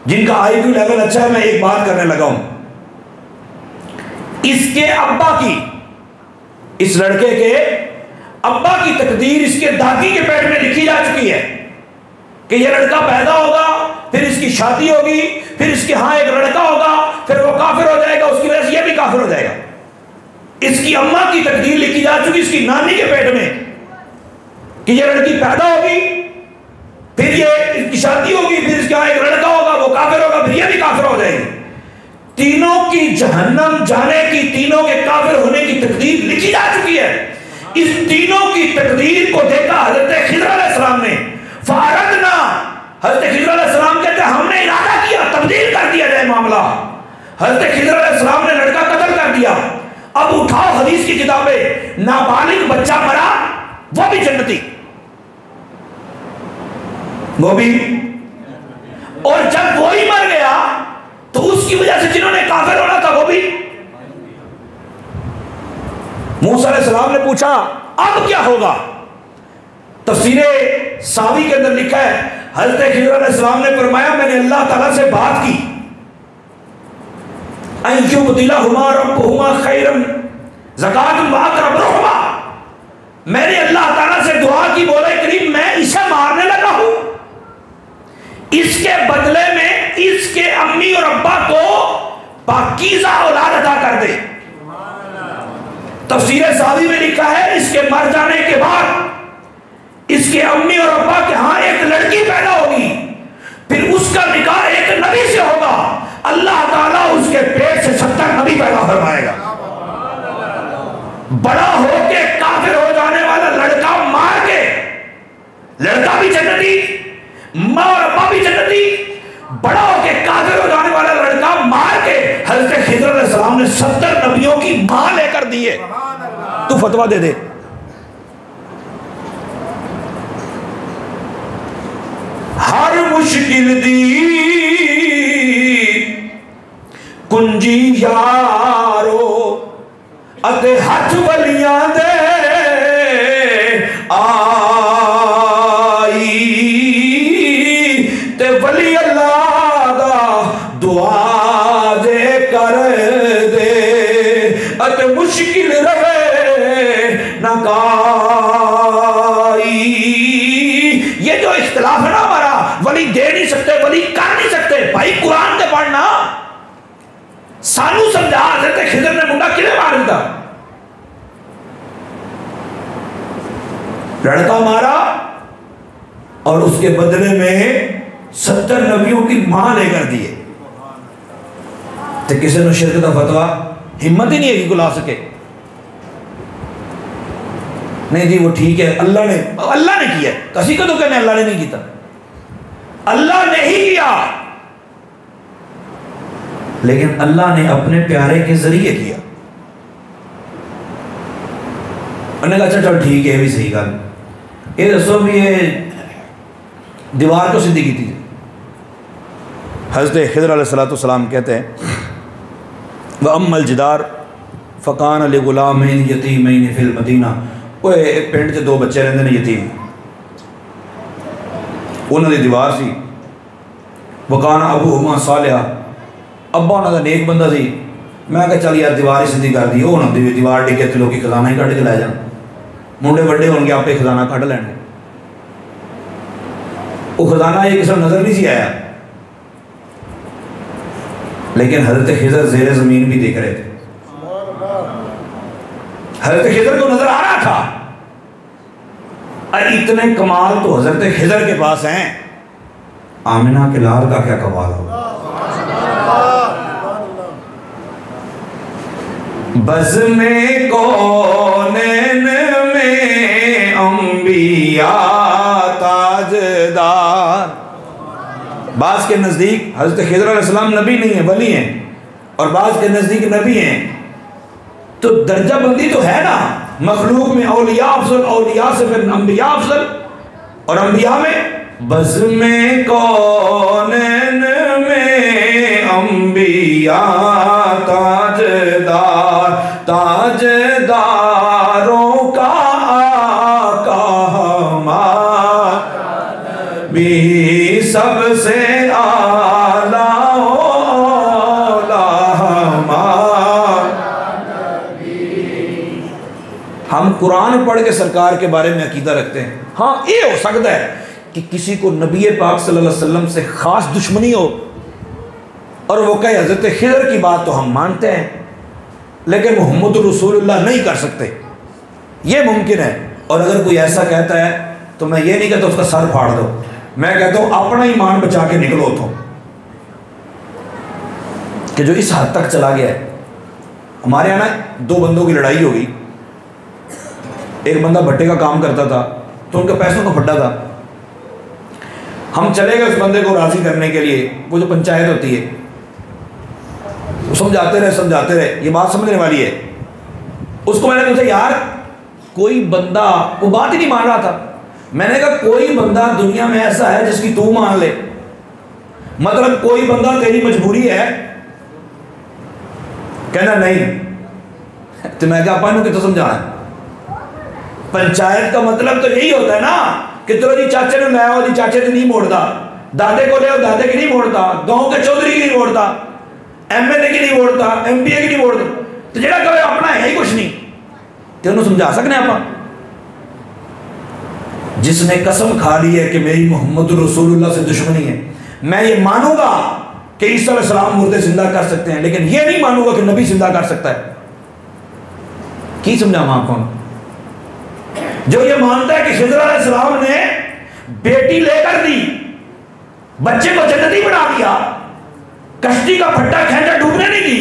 Speaker 1: जिनका आईक्यू लेवल अच्छा है, मैं एक बात करने लगा हूं, इसके अब्बा की, इस लड़के के अब्बा की तकदीर इसके दादी के पेट में लिखी जा चुकी है कि यह लड़का पैदा होगा, फिर इसकी शादी होगी, फिर इसके यहां एक लड़का होगा, फिर वो काफिर हो जाएगा, उसकी वजह से यह भी काफिर हो जाएगा। इसकी अम्मा की तकदीर लिखी जा चुकी इसकी नानी के पेट में कि यह लड़की पैदा होगी, फिर ये इसकी शादी होगी, फिर इसके यहां एक लड़का होगा, वो काफिर होगा, फिर यह भी काफिर हो जाएगी। तीनों की जहन्नम जाने की, तीनों के काफिर होने की तकदीर लिखी जा चुकी है। इस तीनों की तकदीर को देखा हजरत खिज़र अलैहिस्सलाम ने, फारदना, हजरत खिज़र अलैहिस्सलाम कहते हैं हमने इरादा किया तब्दील कर दिया जाए मामला। हजरत खिज़र अलैहिस्सलाम ने लड़का कत्ल कर दिया। अब उठाओ हदीस की किताबें, नाबालिग बच्चा मरा, वो भी जन्नती, वो भी, और जब वो ही मर गया तो उसकी वजह से जिन्होंने काफिर होना था वो भी। मूसा अलैहिस्सलाम ने पूछा अब क्या होगा? तफसीरे सावी के अंदर लिखा है, हज़रत खिज़र अलैहिस्सलाम ने फरमाया मैंने अल्लाह ताला से बात की, अय्युबदिलहुमा रब्बुहुमा खैरन ज़कातन व अक़रब रुहमा, मैंने अल्लाह ताला से दुआ की, बोले करीब मैं इसे मारने लगा हूं, इसके बदले में इसके अम्मी और अब्बा को पाकीज़ा औलाद अता कर दे। तफसीर सावी में लिखा है इसके मर जाने के बाद इसके अम्मी और अब्बा के यहां एक लड़की पैदा होगी, फिर उसका निकाह एक नबी से होगा, अल्लाह ताला उसके पेट से 70 नबी पैदा फरमाएगा। बड़ा होके काफिर हो जाने वाला लड़का मार के, लड़का भी जन्नती, माँ और अब्बा भी जन्नती, बड़ा होके काफिर हो जाने वाला लड़का मार के हज़रत खिज़र अलैहिस्सलाम ने 70 नबियों की मां लेकर दी है। तू फतवा दे दे। हर मुश्किल दी कुंजी यारो अते हथ वलियां दे वली अल्लाह दा दुआ दे कर दे अते मुश्किल रहे ना काई। ये जो इख्तिलाफ है ना हमारा, वली दे नहीं सकते, वली कर नहीं सकते, भाई कुरान के पढ़ना, सानू समझा हज़रत खिज़र ने मुंडा किने मार दिया, लड़का मारा और उसके बदले में 70 नबियों की मां लेकर दिए। तो किसी ने शिरक का फतवा हिम्मत ही नहीं है कि को ला सके। नहीं जी वो ठीक है, अल्लाह ने किया, कसी को तो कहने अल्लाह ने नहीं किया, अल्लाह ने ही किया, लेकिन अल्लाह ने अपने प्यारे के जरिए किया। उन्होंने कहा अच्छा चल ठीक है, भी सही गल, ये दसो भी ये दीवार को सीधी की थी। हज़रत खिज़र अलैहिस्सलाम कहते हैं व अम्मल जिदार फ़कान लिग़ुलामैन यतीमैन फ़िल मदीना, वो एक पिंड 'च 2 बच्चे रहंदे ने यतीम, उन्होंने दीवार सी, वकान अबूहुमा सालिहा, अब्बा उन्होंने नेक बंदा सी। मैं कहा चल यार दीवार ही सीधी कर दी, वो ना दीवार डिगे तो लोग खजाना ही कढ़ के लै जान, मुंडे वड्डे होंगे आपे खजाना कढ़ लैणगे। वो खजाना ये किसी नज़र नहीं सी आया, लेकिन हज़रत खिज़र ज़ेरे ज़मीन भी देख रहे थे। हजरत खिजर को नजर आ रहा था। और इतने कमाल तो हजरत खिजर के पास हैं, आमिना के लाल का क्या कमाल होगा। बज़ में कौनैन में अंबिया ताजदार। बाज़ के नज़दीक हज़रत खिज़र अलैहिस्सलाम नबी नहीं है, वली हैं, और बाज़ के नज़दीक नबी हैं। तो दर्जा बंदी तो है ना, मखलूक में औलिया अफजल, औलिया से फिर अंबिया अफजल, और अंबिया में बज़ में कौनैन में अंबिया ताजदार, ताजदारों का आका हमारा भी सबसे आला औला हमारा। हम कुरान पढ़ के सरकार के बारे में अकीदा रखते हैं। हाँ, ये हो सकता है कि किसी को नबी पाक सल्लल्लाहु अलैहि वसल्लम से ख़ास दुश्मनी हो और वो कहे हज़रत खिज़र की बात तो हम मानते हैं लेकिन मोहम्मद रसूलुल्लाह नहीं कर सकते, ये मुमकिन है। और अगर कोई ऐसा कहता है तो मैं ये नहीं कहता उसका सर फाड़ दो, मैं कहता हूँ अपना ईमान बचा के निकलो तो, कि जो इस हद तक चला गया है। हमारे यहाँ ना दो बंदों की लड़ाई हो गई, एक बंदा भट्टे का काम करता था तो उनका पैसों का फड्डा था। हम चले गए उस बंदे को राज़ी करने के लिए, वो जो पंचायत होती है, वो समझाते रहे, ये बात समझने वाली है। उसको मैंने पूछा यार कोई बंदा, वो बात ही नहीं मान रहा था। मैंने कहा कोई बंदा दुनिया में ऐसा है जिसकी तू मान ले, मतलब कोई बंदा तेरी मजबूरी है? कहना नहीं। तो मैं क्या अपन को समझाना, पंचायत का मतलब तो यही होता है ना कि चलो जी चाचे ने लाया जी, चाचे से नहीं मोड़ता, दादे को ले दादे की नहीं मोड़ता, गांव के चौधरी की नहीं मोड़ता, एमएलए की नहीं मोड़ता, एमपीए की नहीं मोड़ता, तो जेड़ा कहे अपना है ही कुछ नहीं, तो उन्होंने समझा सकने आप। जिसने कसम खा ली है कि मेरी मोहम्मद रसूलुल्लाह से दुश्मनी है, मैं ये मानूंगा कि ईसा अलैहिस्सलाम मुर्दे जिंदा कर सकते हैं, लेकिन ये नहीं मानूंगा कि नबी जिंदा कर सकता है। की समझाऊं आपको? जो ये मानता है कि खिज़र अलैहिस्सलाम ने बेटी लेकर दी, बच्चे को जन्नती बना दिया, कश्ती का फट्टा खींचा डूबने नहीं दी,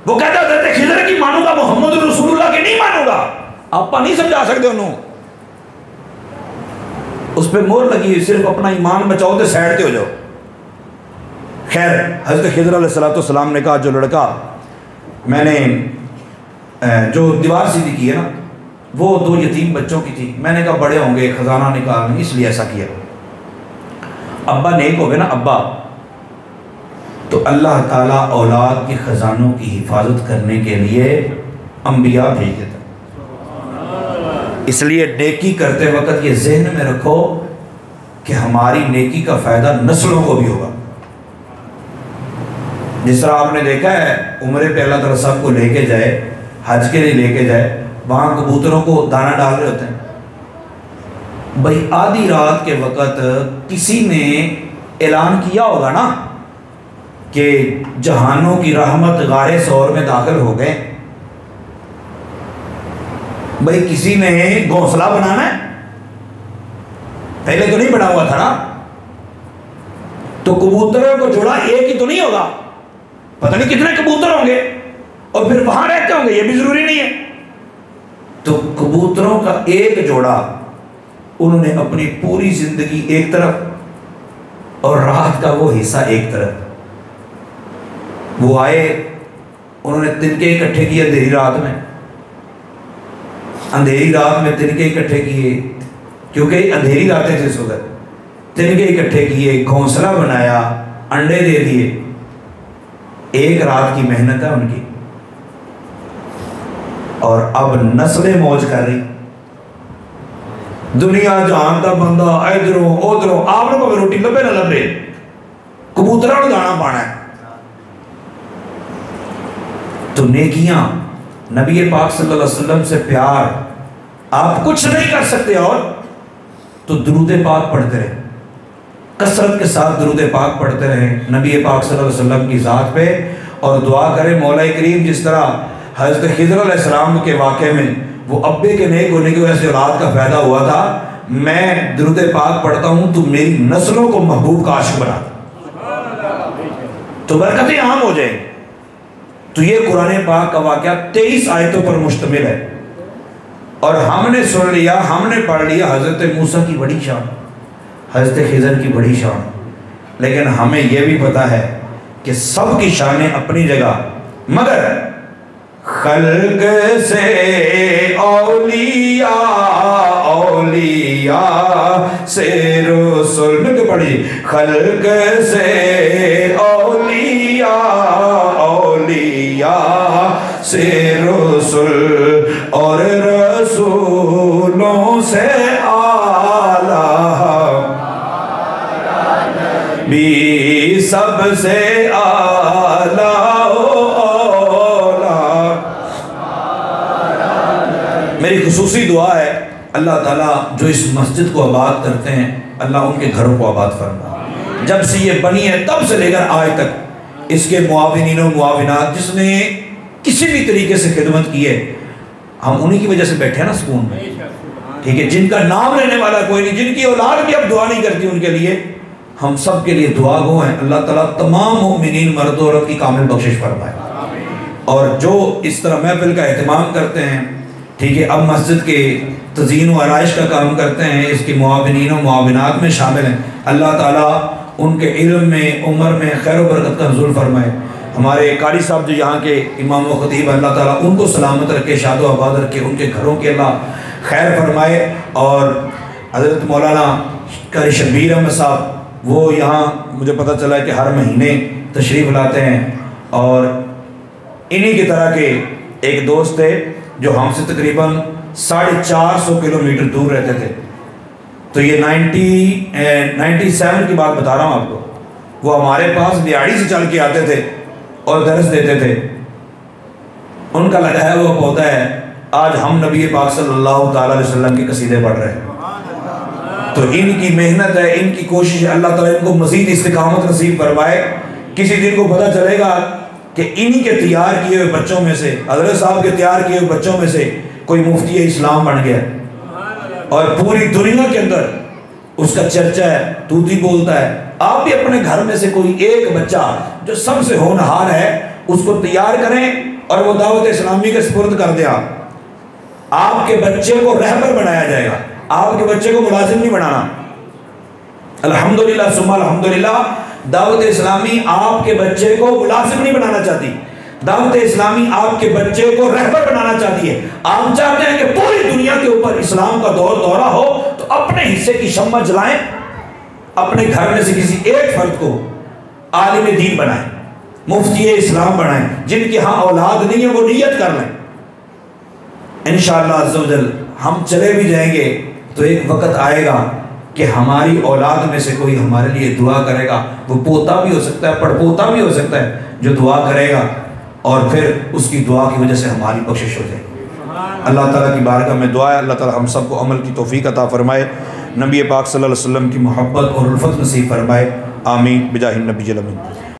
Speaker 1: वो कहता है खिज़र की मानूंगा, मोहम्मद रसूलुल्लाह की नहीं मानूंगा। आप नहीं समझा सकते उन्होंने, उस पर मोहर लगी है, सिर्फ अपना ईमान बचाओ तो साइड पे हो जाओ। खैर, हज़रत खिज़र अलैहिस्सलाम ने कहा जो लड़का मैंने जो दीवार सीधी की है ना, वो दो यतीम बच्चों की थी, मैंने कहा बड़े होंगे खजाना निकालने, इसलिए ऐसा किया। अब्बा नेक हो गए ना अब्बा, तो अल्लाह ताला औलाद के खजानों की हिफाजत करने के लिए अंबिया भेज देता। इसलिए नेकी करते वक्त ये जहन में रखो कि हमारी नेकी का फ़ायदा नस्लों को भी होगा। जिस तरह आपने देखा है उम्रे पे अल्लाह ताला सब को लेके जाए, हज के लिए लेके जाए, वहाँ कबूतरों को दाना डाल रहे होते हैं। भाई आधी रात के वक़्त किसी ने ऐलान किया होगा ना कि जहानों की रहमत गारे सौर में दाखिल हो गए। भाई किसी ने घोंसला बनाना है, पहले तो नहीं बना हुआ था ना, तो कबूतरों को जोड़ा एक ही तो नहीं होगा, पता नहीं कितने कबूतर होंगे और फिर वहां रहते होंगे, ये भी जरूरी नहीं है। तो कबूतरों का एक जोड़ा उन्होंने अपनी पूरी जिंदगी एक तरफ और रात का वो हिस्सा एक तरफ, वो आए, उन्होंने तिनके इकट्ठे किए अंधेरी रात में, अंधेरी रात में तिनके इकट्ठे किए, क्योंकि अंधेरी रातें थे उस वक्त, तिनके इकट्ठे किए, घोंसला बनाया, अंडे दे दिए। एक रात की मेहनत है उनकी, और अब नस्लें मौज कर रही। दुनिया जहान का बंदा इधरों उधरों, आपने भावे रोटी लभे ना लभे, कबूतरों को दाना पाना है। तो नेकियां, नबी पाक सल्लल्लाहु अलैहि वसल्लम से प्यार, आप कुछ नहीं कर सकते और तो दुरूद पाक पढ़ते रहे, कसरत के साथ दुरूद पाक पढ़ते रहे नबी पाक सल्लल्लाहु अलैहि वसल्लम की ज़ात पे, और दुआ करें मौला करीम जिस तरह हज़रत खिज़र अलैहिस्सलाम के वाक़े में वो अब्बे के नेक होने की वजह से औलाद का फ़ायदा हुआ था। मैं दुरूद पाक पढ़ता हूँ तो मेरी नस्लों को महबूब का आशिक बना तो बरकतें आम हो जाएंगी। तो ये कुरान पाक का वाक़या 23 आयतों पर मुश्तमिल है और हमने सुन लिया, हमने पढ़ लिया हज़रत मूसा की बड़ी शान, हज़रत खिज़र की बड़ी शान, लेकिन हमें यह भी पता है कि सब की शानें अपनी जगह, मगर खल्क से औलिया, औलिया से रसूल में पढ़ी, खल्क से औलिया, औलिया से रसूल और रसूलों से आला भी सबसे आला मेरी खुसूसी दुआ है अल्लाह ताला जो इस मस्जिद को आबाद करते हैं अल्लाह उनके घरों को आबाद फरमा। जब से ये बनी है तब से लेकर आज तक इसके मुआविनीन और मुआविनात जिसने किसी भी तरीके से खिदमत की है, हम उन्हीं की वजह से बैठे हैं ना सुकून में, ठीक है। जिनका नाम लेने वाला कोई नहीं, जिनकी औलाद भी अब दुआ नहीं करती उनके लिए, हम सब के लिए दुआ गो हैं। अल्लाह ताला तमाम मोमिनीन मर्द औरत की कामिल बख्शिश फरमाए। और जो इस तरह महफिल का एहतमाम करते हैं, ठीक है, अब मस्जिद के तज़ीन व आराइश का काम करते हैं, इसके मुआविनीन व मुआविनात में शामिल हैं, अल्लाह ताला उनके इल्म में उम्र में खैर व बरकत का नज़ूल फरमाए। हमारे कारी साहब जो यहाँ के इमाम व खतीब, अल्लाह ताला उनको सलामत रखे, शादो आबाद रखे, उनके घरों के अल्लाह खैर फरमाए। और हज़रत मौलाना कारी शब्बीर अहमद साहब, वो यहाँ मुझे पता चला है कि हर महीने तशरीफ़ लाते हैं और इन्हीं की तरह के एक दोस्त थे जो हमसे तकरीबन 450 किलोमीटर दूर रहते थे। तो ये 97 की बात बता रहा हूँ आपको, वो हमारे पास दिहाड़ी से चल के आते थे और दर्स देते थे। उनका लगाया हुआ पौधा है, आज हम नबी पाक सल्लल्लाहु ताला अलैहि वसल्लम के कसीदे पढ़ रहे हैं। तो इनकी मेहनत है, इनकी कोशिश है, अल्लाह ताला इनको मज़ीद इस्तिकामत नसीब करवाए। किसी दिन को पता चलेगा कि इन्हीं के तैयार किए हुए बच्चों में से, हज़रत साहब के तैयार किए हुए बच्चों में से कोई मुफ्ती इस्लाम बन गया और पूरी दुनिया के अंदर उसका चर्चा है, तूती बोलता है। आप भी अपने घर में से कोई एक बच्चा जो सबसे होनहार है उसको तैयार करें और वो दावत इस्लामी के सुपुर्द कर दें। आपके बच्चे को रहबर बनाया जाएगा, आपके बच्चे को मुलाजिम नहीं बनाना। अल्हम्दुलिल्लाह सुम्मा अल्हम्दुलिल्लाह, दावत इस्लामी आपके बच्चे को मुलाजिम नहीं बनाना चाहती, दावत इस्लामी आपके बच्चे को रहबर बनाना चाहती है। आप चाहते हैं कि पूरी दुनिया के ऊपर इस्लाम का दौरा हो, तो अपने हिस्से की शम्मा जलाएं, अपने घर में से किसी एक फर्द को आलिम दीन बनाएं, मुफ्ती इस्लाम बनाएं। जिनकी यहाँ औलाद नहीं है वो नियत कर लें। इंशाअल्लाह अज़्ज़ा वजल हम चले भी जाएंगे तो एक वक्त आएगा कि हमारी औलाद में से कोई हमारे लिए दुआ करेगा। वो पोता भी हो सकता है, पड़पोता भी हो सकता है, जो दुआ करेगा और फिर उसकी दुआ की वजह से हमारी बख्शिश हो जाएगी। अल्लाह ताला की बारगाह में दुआ है, अल्लाह ताला हम सबको अमल की तौफीक अता फरमाए, नबी पाक सल्लल्लाहु अलैहि वसल्लम की मोहब्बत और उल्फत नसीब फरमाए। आमीन बिजाहिन नबी।